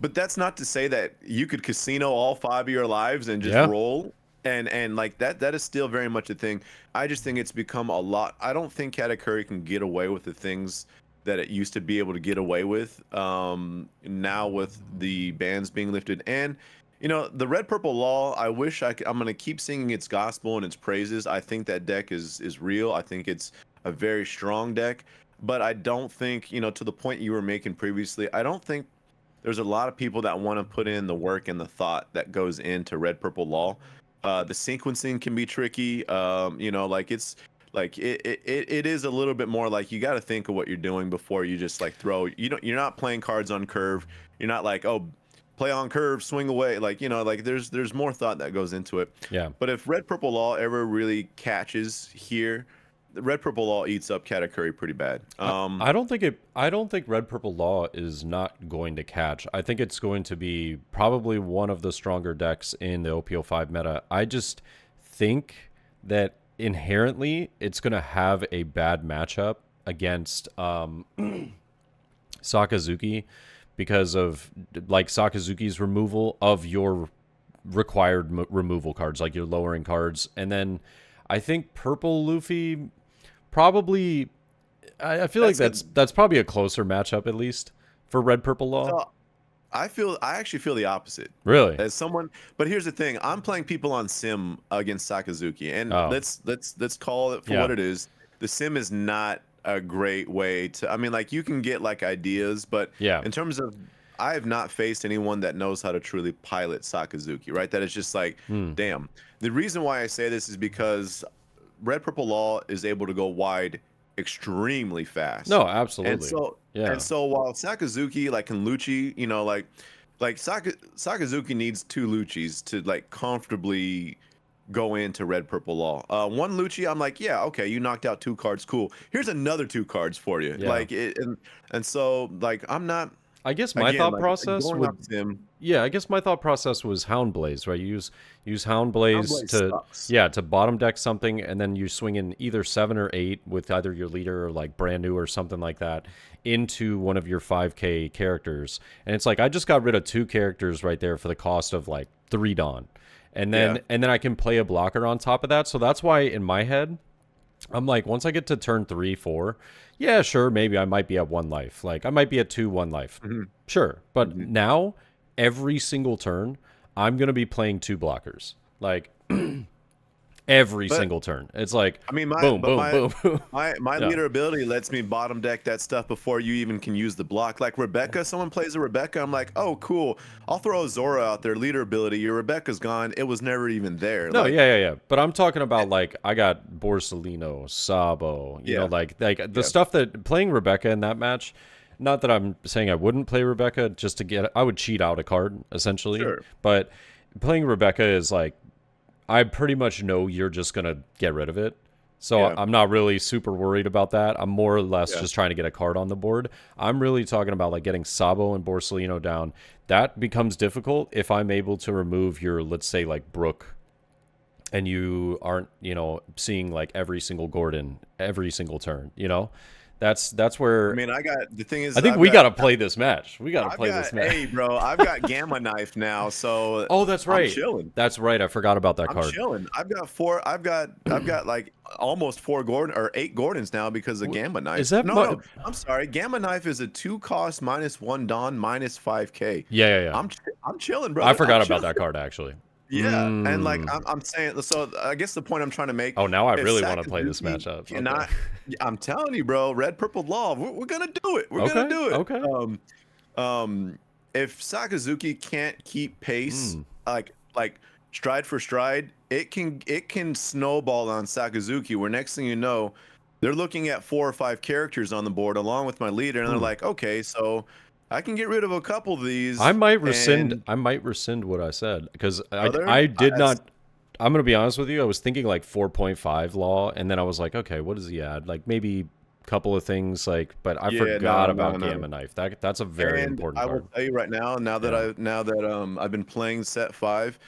but that's not to say that you could casino all 5 of your lives and just roll. And like that is still very much a thing. I just think it's become a lot. I don't think Katakuri can get away with the things that it used to be able to get away with now with the bans being lifted. And the Red Purple Law, I wish I'm going to keep singing its gospel and its praises. I think that deck is real. I think it's a very strong deck, but I don't think, to the point you were making previously, I don't think there's a lot of people that want to put in the work and the thought that goes into Red Purple Law. The sequencing can be tricky. Like it's like it is a little bit more like you got to think of what you're doing before you just like throw. You're not playing cards on curve. You're not like, oh, play on curve, swing away. Like like there's more thought that goes into it. Yeah. But if Red Purple Law ever really catches here, the Red Purple Law eats up Katakuri pretty bad. I don't think Red Purple Law is not going to catch. I think it's going to be probably one of the stronger decks in the OP05 meta. I just think that inherently it's going to have a bad matchup against Sakazuki because of like Sakazuki's removal of your required removal cards, like your lowering cards. And then I think Purple Luffy probably, I feel like that's probably a closer matchup, at least for Red Purple Law. So I actually feel the opposite. Really? As someone, but here's the thing: I'm playing people on Sim against Sakazuki, and let's call it for what it is. The Sim is not a great way to. I mean, like you can get like ideas, but in terms of, I have not faced anyone that knows how to truly pilot Sakazuki. Right? That is just like, damn. The reason why I say this is because Red Purple Law is able to go wide extremely fast. No, absolutely. And so while Sakazuki like can Lucci, like Sakazuki needs 2 Luccis to like comfortably go into Red Purple Law. One Lucci, I'm like, yeah, okay, you knocked out 2 cards, cool. Here's another 2 cards for you. Yeah. Like and so like I'm not. I guess my thought process would. I guess my thought process was Hound Blaze, right? You use Hound Blaze to bottom deck something, and then you swing in either 7 or 8 with either your leader or like brand new or something like that into one of your 5K characters. And it's like I just got rid of 2 characters right there for the cost of like 3 Dawn, and then I can play a blocker on top of that. So that's why in my head, I'm like, once I get to turn 3, 4, yeah, sure, maybe I might be at 1 life. Like I might be at 2, 1 life. Sure. But now every single turn, I'm going to be playing 2 blockers. Like every single turn. It's like, I mean, boom. My leader ability lets me bottom deck that stuff before you even can use the block. Like Rebecca, someone plays a Rebecca, I'm like, oh, cool. I'll throw a Zora out there, leader ability. Your Rebecca's gone. It was never even there. No, like, yeah. But I'm talking about like I got Borsalino, Sabo, you know, like the stuff that playing Rebecca in that match. Not that I'm saying I wouldn't play Rebecca just to get. I would cheat out a card essentially. Sure. But playing Rebecca is like, I pretty much know you're just gonna get rid of it. So Yeah. I'm not really super worried about that. I'm more or less Yeah. just trying to get a card on the board. I'm really talking about like getting Sabo and Borsellino down. That becomes difficult if I'm able to remove your, let's say, like Brook, and you aren't, seeing like every single Gordon every single turn. That's I where mean, the thing I is, think we got to play this match. We got to play this match. hey, bro, I've got Gamma Knife now, so Oh, that's I'm right. chilling. That's right. I forgot about that I'm card. chilling. I've got like almost 8 Gordons now because of Gamma Is Knife. that No, I'm sorry. Gamma Knife is a 2 cost -1 Dawn -5K. Yeah, yeah, yeah. I'm chilling, I brother. I'm forgot about chilling. that card actually. Yeah, and like Mm. I'm saying, so I guess the point I'm trying to make, Oh, now I if really want to play this Sakazuki matchup. Okay. cannot, I'm telling you, bro, red purple law, we're gonna do it. We're gonna Okay. do it. Okay. If Sakazuki can't keep pace, Mm. like stride for stride, it can snowball on Sakazuki. Where next thing you know, they're looking at 4 or 5 characters on the board along with my leader, and they're Hmm. like, okay, so I can get rid of a couple of I these, might rescind. and I might rescind what I said because brother, I did not. I'm gonna be honest with you. I was thinking like 4.5 law, and then I was like, okay, what does he add? Like maybe a couple of things, like. But I yeah, forgot no, about no, no. Gamma Knife. That's a very And important I will card. tell you right now, Yeah. now that I've been playing set 5,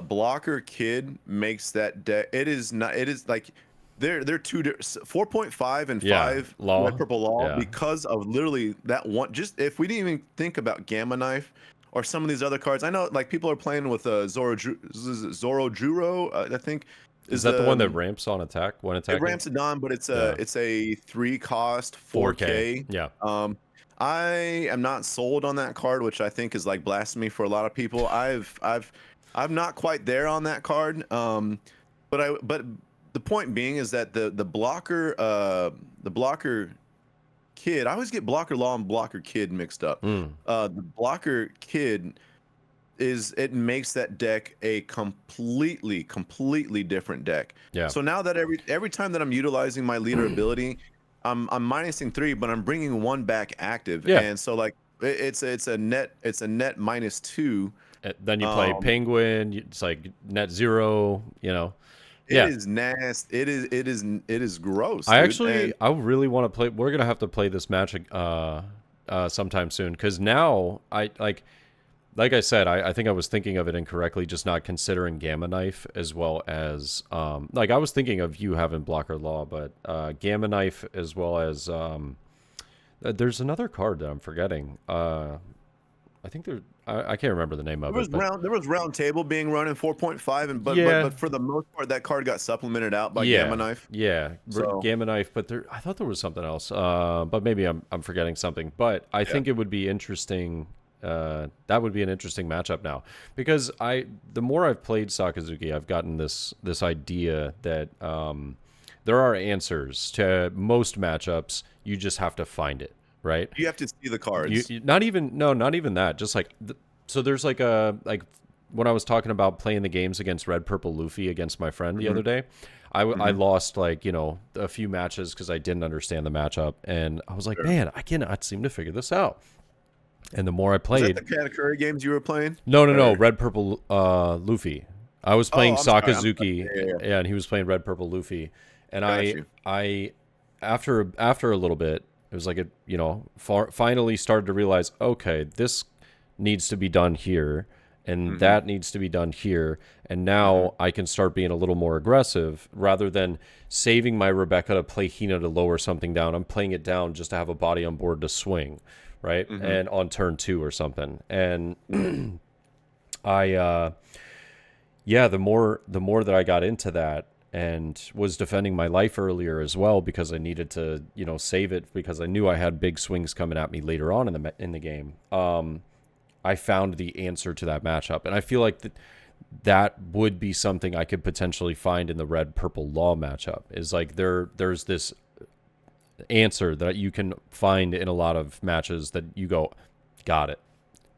blocker kid makes that deck. It is not. It is like they're 4.5 and Yeah. 5 red Law. purple law Yeah. because of literally that one. Just if we didn't even think about Gamma Knife or some of these other cards, I know like people are playing with Zoro Juro. I think Is is that the the one that ramps on attack when it attacking? ramps it on, but Yeah. it's a 3 cost 4K. 4K. Yeah. I am not sold on that card, which I think is like blasphemy for a lot of people. I'm not quite there on that card. But the point being is that the blocker kid, I always get blocker law and blocker kid mixed up. Mm. The blocker kid it makes that deck a completely different deck. Yeah. So now that every time that I'm utilizing my leader ability, I'm minusing 3, but I'm bringing 1 back active, Yeah. and so like it's a net -2. Then you play Penguin. It's like net 0. It Yeah. is nasty. It is gross, I dude. actually, And I really want to play. We're gonna have to play this match sometime soon because now like I said, I think I was thinking of it incorrectly, just not considering Gamma Knife as well as like I was thinking of you having blocker law, but Gamma Knife as well as there's another card that I'm forgetting. I think I can't remember the name of it, but there was round table being run in 4.5, and yeah, but for the most part that card got supplemented out by yeah, Gamma Knife. yeah, So Gamma Knife. But I thought there was something else. But maybe I'm forgetting something. But I yeah. think it would be interesting. That would be an interesting matchup now because the more I've played Sakazuki, I've gotten this idea that there are answers to most matchups. You just have to find it, right? You have to see the cards. Not even that. Just like so, there's like when I was talking about playing the games against Red Purple Luffy against my friend the other day. I lost like a few matches because I didn't understand the matchup, and I was like, man, I cannot seem to figure this out. And the more I Was played, that the Katakuri games you were playing? no, Red Purple Luffy. I was playing I'm sorry, Sakazuki, yeah. and he was playing Red Purple Luffy. And Got you. I after a little bit, it was like finally started to realize, okay, this needs to be done here, and that needs to be done here, and now I can start being a little more aggressive rather than saving my Rebecca to play Hina to lower something down. I'm playing it down just to have a body on board to swing, right? And on turn 2 or something. And the more that I got into that and was defending my life earlier as well because I needed to, save it because I knew I had big swings coming at me later on in the game. I found the answer to that matchup, and I feel like that would be something I could potentially find in the red purple law matchup. Is like there's this answer that you can find in a lot of matches that you go, got it.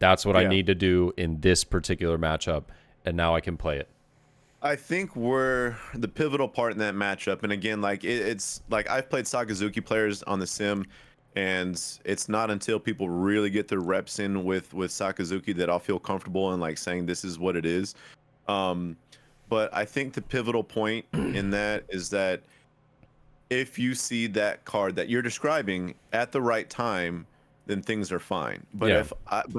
That's what I need to do in this particular matchup, and now I can play it. I think we're the pivotal part in that matchup, and again, like it's like I've played Sakazuki players on the sim, and it's not until people really get their reps in with Sakazuki that I'll feel comfortable in like saying this is what it is. But but I think the pivotal point in that is that if you see that card that you're describing at the right time, then things are fine. But Yeah.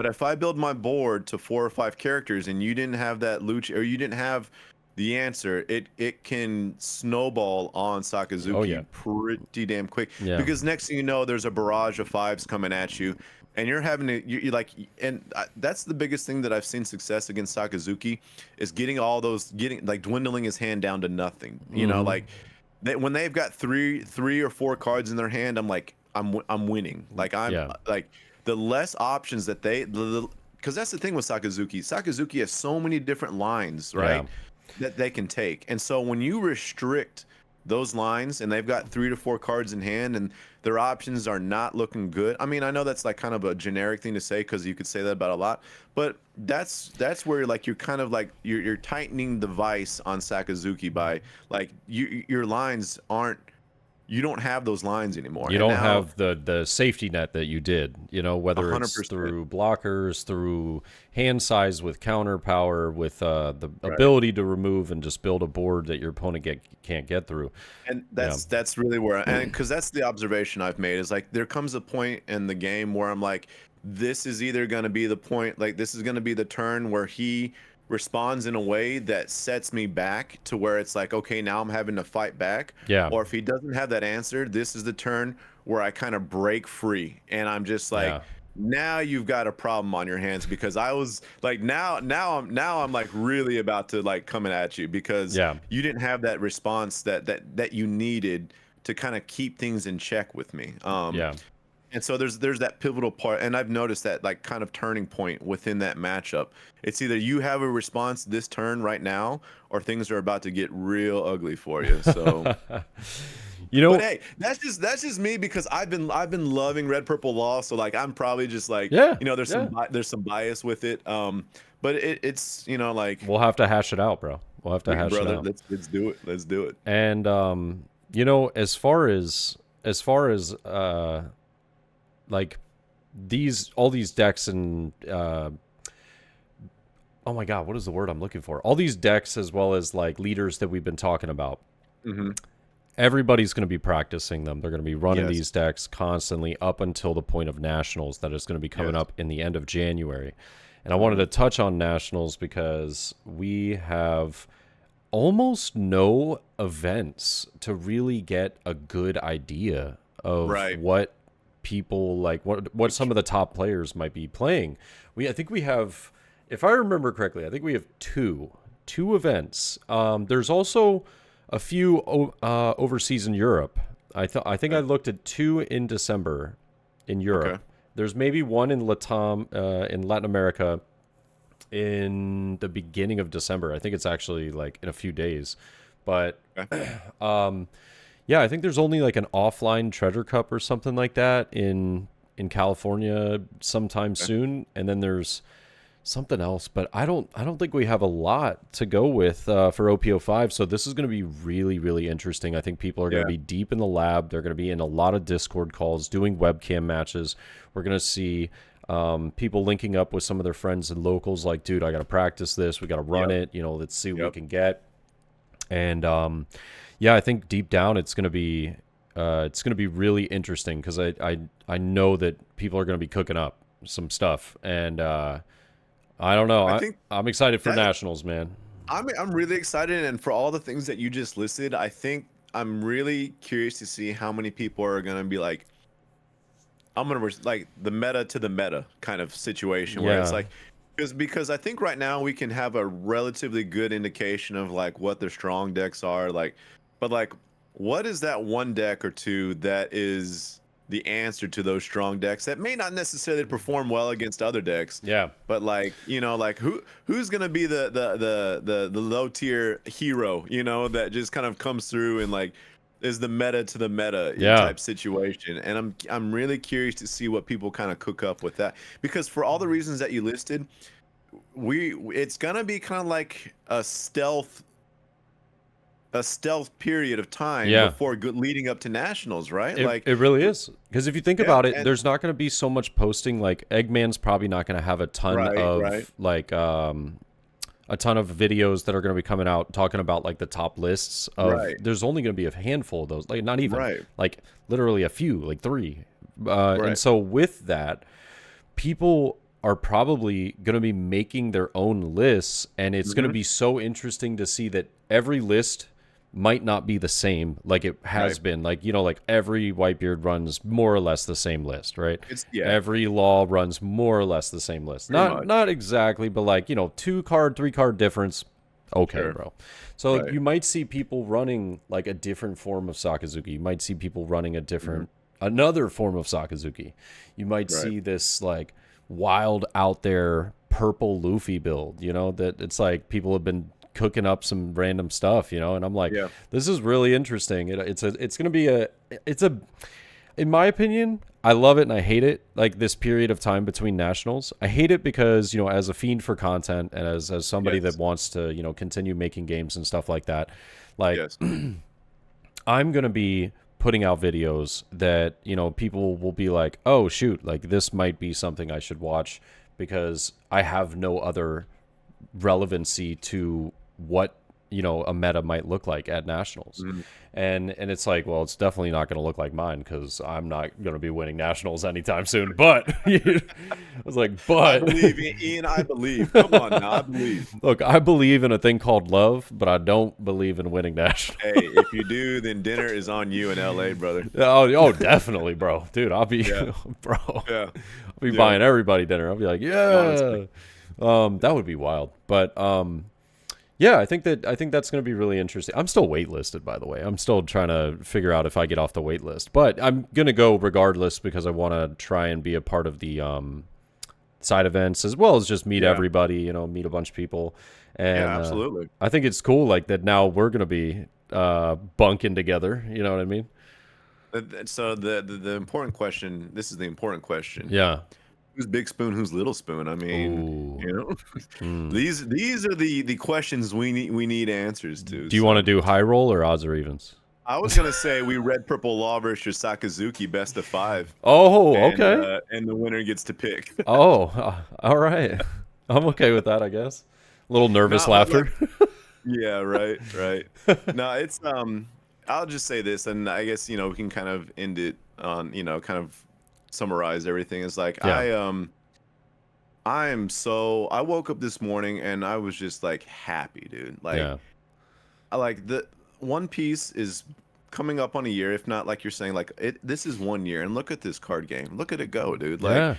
if I build my board to 4 or 5 characters and you didn't have that Lucha, or you didn't have the answer, it can snowball on Sakazuki Oh, yeah. pretty damn quick. Yeah. Because next thing you know, there's a barrage of 5s coming at you, and you're having to you like, and that's the biggest thing that I've seen success against Sakazuki is getting all those, getting like dwindling his hand down to nothing. You know, like when they've got three or 4 cards in their hand, I'm like, I'm winning. Like like the less options that because that's the thing with Sakazuki. Sakazuki has so many different lines, right? That they can take. And so when you restrict those lines and they've got 3 to 4 cards in hand and their options are not looking good. I mean, I know that's like kind of a generic thing to say because you could say that about a lot, but that's where like you're kind of like you're tightening the vice on Sakazuki by like your lines aren't, you don't have those lines anymore. You don't have the safety net that you did, you know, whether 100%. it's through blockers, through hand size with counter power, with the ability to remove and just build a board that your opponent can't get through. And that's really where, and because that's the observation I've made is like there comes a point in the game where I'm like, this is either going to be the point, like this is going to be the turn where he responds in a way that sets me back to where it's like, okay, now I'm having to fight back. Yeah. Or if he doesn't have that answer, this is the turn where I kind of break free and I'm just like, now you've got a problem on your hands, because I was like, now I'm like really about to like coming at you because you didn't have that response that you needed to kind of keep things in check with me. And so there's that pivotal part, and I've noticed that like kind of turning point within that matchup. It's either you have a response this turn right now, or things are about to get real ugly for you. So, you know, but hey, that's just me because I've been loving Red Purple Law. So like I'm probably just like, you know, there's some bias with it. But it's, you know, like we'll have to hash it out, bro. We'll have to hash it out. Let's do it. Let's do it. And you know, as far as like all these decks and oh my god, what is the word I'm looking for? All these decks, as well as like leaders that we've been talking about. Everybody's going to be practicing them. They're going to be running these decks constantly up until the point of Nationals that is going to be coming up in the end of January. And I wanted to touch on Nationals because we have almost no events to really get a good idea of what people like, what some of the top players might be playing. I think we have, if I remember correctly, I think we have two events. There's also a few overseas in Europe. I think I looked at 2 in December in Europe. There's maybe one in in Latin America in the beginning of December. I think it's actually like in a few days. But yeah, I think there's only like an offline Treasure Cup or something like that in California sometime soon, and then there's something else, but I don't think we have a lot to go with for OP05. So this is going to be really, really interesting. I think people are going to be deep in the lab. They're going to be in a lot of Discord calls, doing webcam matches. We're going to see people linking up with some of their friends and locals. Like, dude, I got to practice this. We got to run it. You know, let's see what we can get. And yeah, I think deep down it's going to be really interesting because I know that people are going to be cooking up some stuff, and I don't know. I'm excited for Nationals, man. I'm really excited, and for all the things that you just listed, I think I'm really curious to see how many people are going to be like, I'm going to like the meta to the meta kind of situation where it's like, because I think right now we can have a relatively good indication of like what their strong decks are, like, but like what is that one deck or two that is the answer to those strong decks that may not necessarily perform well against other decks? But like, you know, like who's gonna be the low tier hero, you know, that just kind of comes through and like is the meta to the meta type situation. And I'm really curious to see what people kind of cook up with that, because for all the reasons that you listed, it's gonna be kind of like a stealth period of time before leading up to Nationals, right? It really is, because if you think about it, there's not going to be so much posting. Like Eggman's probably not going to have a ton of like a ton of videos that are going to be coming out talking about like the top lists of. Right. There's only going to be a handful of those, like not even Right. like literally a few, like 3. And Right. so with that, people are probably going to be making their own lists, and it's going to be so interesting to see that every list might not be the same like it has Right. been. Like, like every Whitebeard runs more or less the same list, right? Yeah. Every law runs more or less the same list. Pretty much. Not exactly, but like, 2 card, 3 card difference. Okay, Sure. bro. So Right. you might see people running like a different form of Sakazuki. You might see people running a different another form of Sakazuki. You might Right. see this like wild out there purple Luffy build, that it's like people have been cooking up some random stuff, and I'm like, Yeah. this is really interesting. It's going to be in my opinion, I love it and I hate it. Like this period of time between nationals, I hate it because as a fiend for content and as somebody Yes. that wants to continue making games and stuff like that, like Yes. I'm gonna be putting out videos that people will be like, oh shoot, like this might be something I should watch because I have no other relevancy to what a meta might look like at nationals. And it's like, well, it's definitely not going to look like mine because I'm not going to be winning nationals anytime soon. But I was like, I believe, Ian. I believe. Come on now, I believe. Look, I believe in a thing called love, but I don't believe in winning nationals. Hey, if you do, then dinner is on you in LA, brother. Oh, definitely, bro. Dude, I'll be, bro. Yeah. I'll be buying everybody dinner. I'll be like, yeah. Honestly. That would be wild. But yeah, I think that's going to be really interesting. I'm still waitlisted, by the way. I'm still trying to figure out if I get off the wait list, but I'm going to go regardless because I want to try and be a part of the side events as well as just meet everybody, meet a bunch of people. And Yeah, absolutely. I think it's cool like that now we're going to be bunking together, you know what I mean? So the important question, this is the important question. Yeah. Who's Big Spoon? Who's Little Spoon? I mean, these are the questions we need answers to. Do you want to do high roll or odds or evens? I was gonna say we red purple law versus Sakazuki best of 5. Oh, And, okay. And the winner gets to pick. Oh, all right. I'm okay with that, I guess. A little nervous laughter. Yeah, right. No, it's I'll just say this, and I guess we can kind of end it on kind of summarize everything. It's like I woke up this morning and I was just like happy, dude. Like I like the One Piece is coming up on a year, if not like you're saying, like this is 1 year, and look at this card game. Look at it go, dude. Like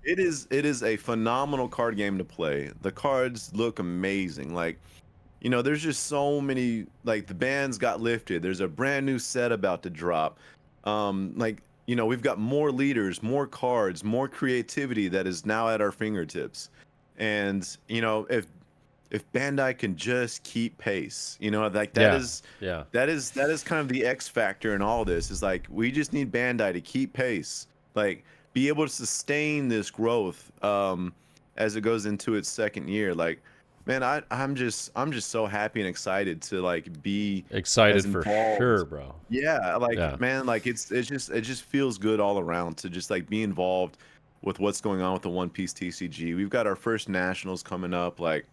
it is a phenomenal card game to play. The cards look amazing. Like there's just so many, like the bans got lifted. There's a brand new set about to drop. We've got more leaders, more cards, more creativity that is now at our fingertips. And if Bandai can just keep pace, like that is kind of the X factor in all this. Is like we just need Bandai to keep pace, like be able to sustain this growth as it goes into its second year. Like, man, I'm just so happy and excited to like be excited for sure, bro. Yeah, man, like it just feels good all around to just like be involved with what's going on with the One Piece TCG. We've got our first nationals coming up. Like,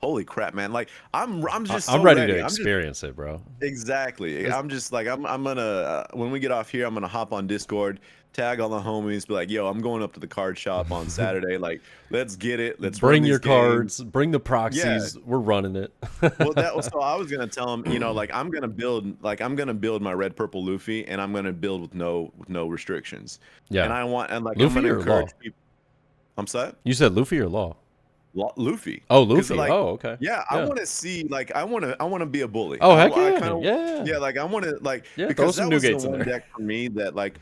holy crap, man! Like I'm ready to experience it, bro. Exactly. I'm just like I'm gonna when we get off here, I'm gonna hop on Discord, tag all the homies, be like, yo, I'm going up to the card shop on Saturday. Like, let's get it. Let's bring your games. cards, bring the proxies. Yeah. We're running it. So I was gonna tell him, like I'm gonna build my red purple Luffy, and I'm gonna build with no restrictions. Yeah. And Luffy I'm gonna encourage people. I'm sorry. You said Luffy or Law? Luffy. Oh, Luffy. Like, okay. Yeah, I want to see, like, I want to be a bully. Oh, heck yeah. Like, I want to, like, because that was the one deck for me that, like,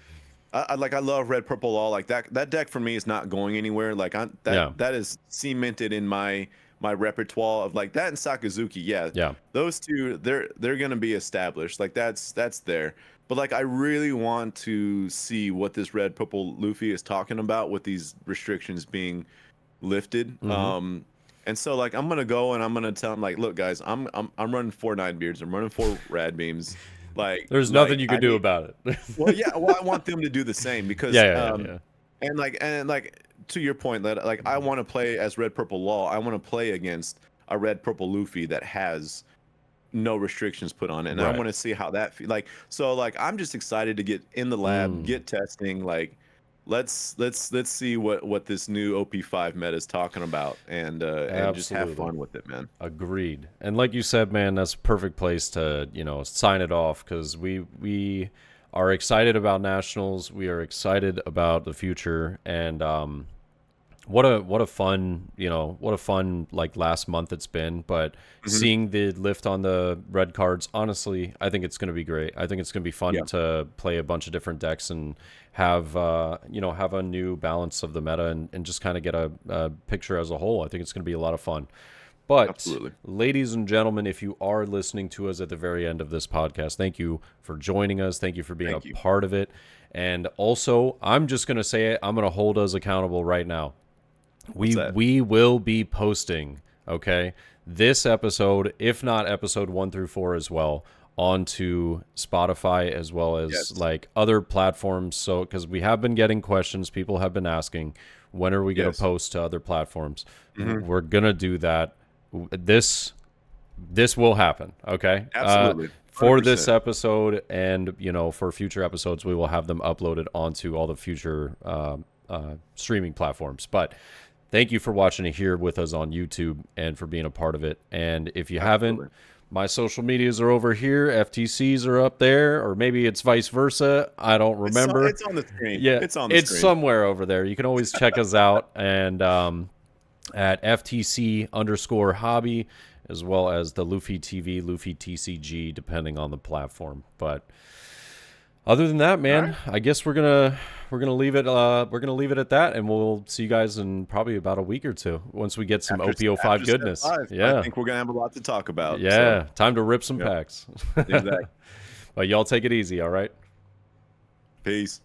I love red purple law. Like that deck for me is not going anywhere. Like that is cemented in my repertoire of like that and Sakazuki. Yeah. Those two, they're gonna be established. Like that's there. But like I really want to see what this red purple Luffy is talking about with these restrictions being lifted. And so like I'm gonna go and I'm gonna tell them like, look guys, I'm running 4 9beards, I'm running 4 rad beams. Like there's nothing you can do about it. Well, I want them to do the same because and to your point, that like I want to play as red purple law. I want to play against a red purple Luffy that has no restrictions put on it, and I Right. want to see how that like. So like I'm just excited to get in the lab, get testing. Like let's see what this new OP5 meta is talking about, and just have Absolutely. fun with it, man. Agreed. And like you said, man, that's a perfect place to, sign it off, because we are excited about nationals. We are excited about the future, and what a fun, what a fun like last month it's been. But Hmm. seeing the lift on the red cards, honestly, I think it's going to be great. I think it's going to be fun Yeah, to play a bunch of different decks and have have a new balance of the meta, and just kind of get a picture as a whole. I think it's going to be a lot of fun. But, absolutely. ladies and gentlemen, if you are listening to us at the very end of this podcast, thank you for joining us. Thank you for being a Thank you. part of it. And also, I'm just going to say it. I'm going to hold us accountable right now. What's We that? we will be posting, okay, this episode, if not episode 1 through 4 as well, onto Spotify as well as Yes. like other platforms. So because we have been getting questions, people have been asking, when are we going to Yes. post to other platforms? Hmm. We're gonna do that. This will happen, okay? Absolutely. For this 100%. episode, and for future episodes, we will have them uploaded onto all the future streaming platforms. But thank you for watching it here with us on YouTube and for being a part of it. And if you haven't, Absolutely. my social medias are over here. FTCs are up there, or maybe it's vice versa. I don't remember. It's on the screen. Yeah, It's on the it's screen. somewhere over there. You can always check us out, and at FTC_hobby, as well as the Luffy TV, Luffy TCG, depending on the platform. But other than that, All right. man, I guess we're gonna leave it at that, and we'll see you guys in probably about a week or two once we get some OP05 After step goodness. five, I Yeah, think we're gonna have a lot to talk about. So, yeah, time to rip some yeah, packs. exactly. But y'all take it easy, all right? Peace.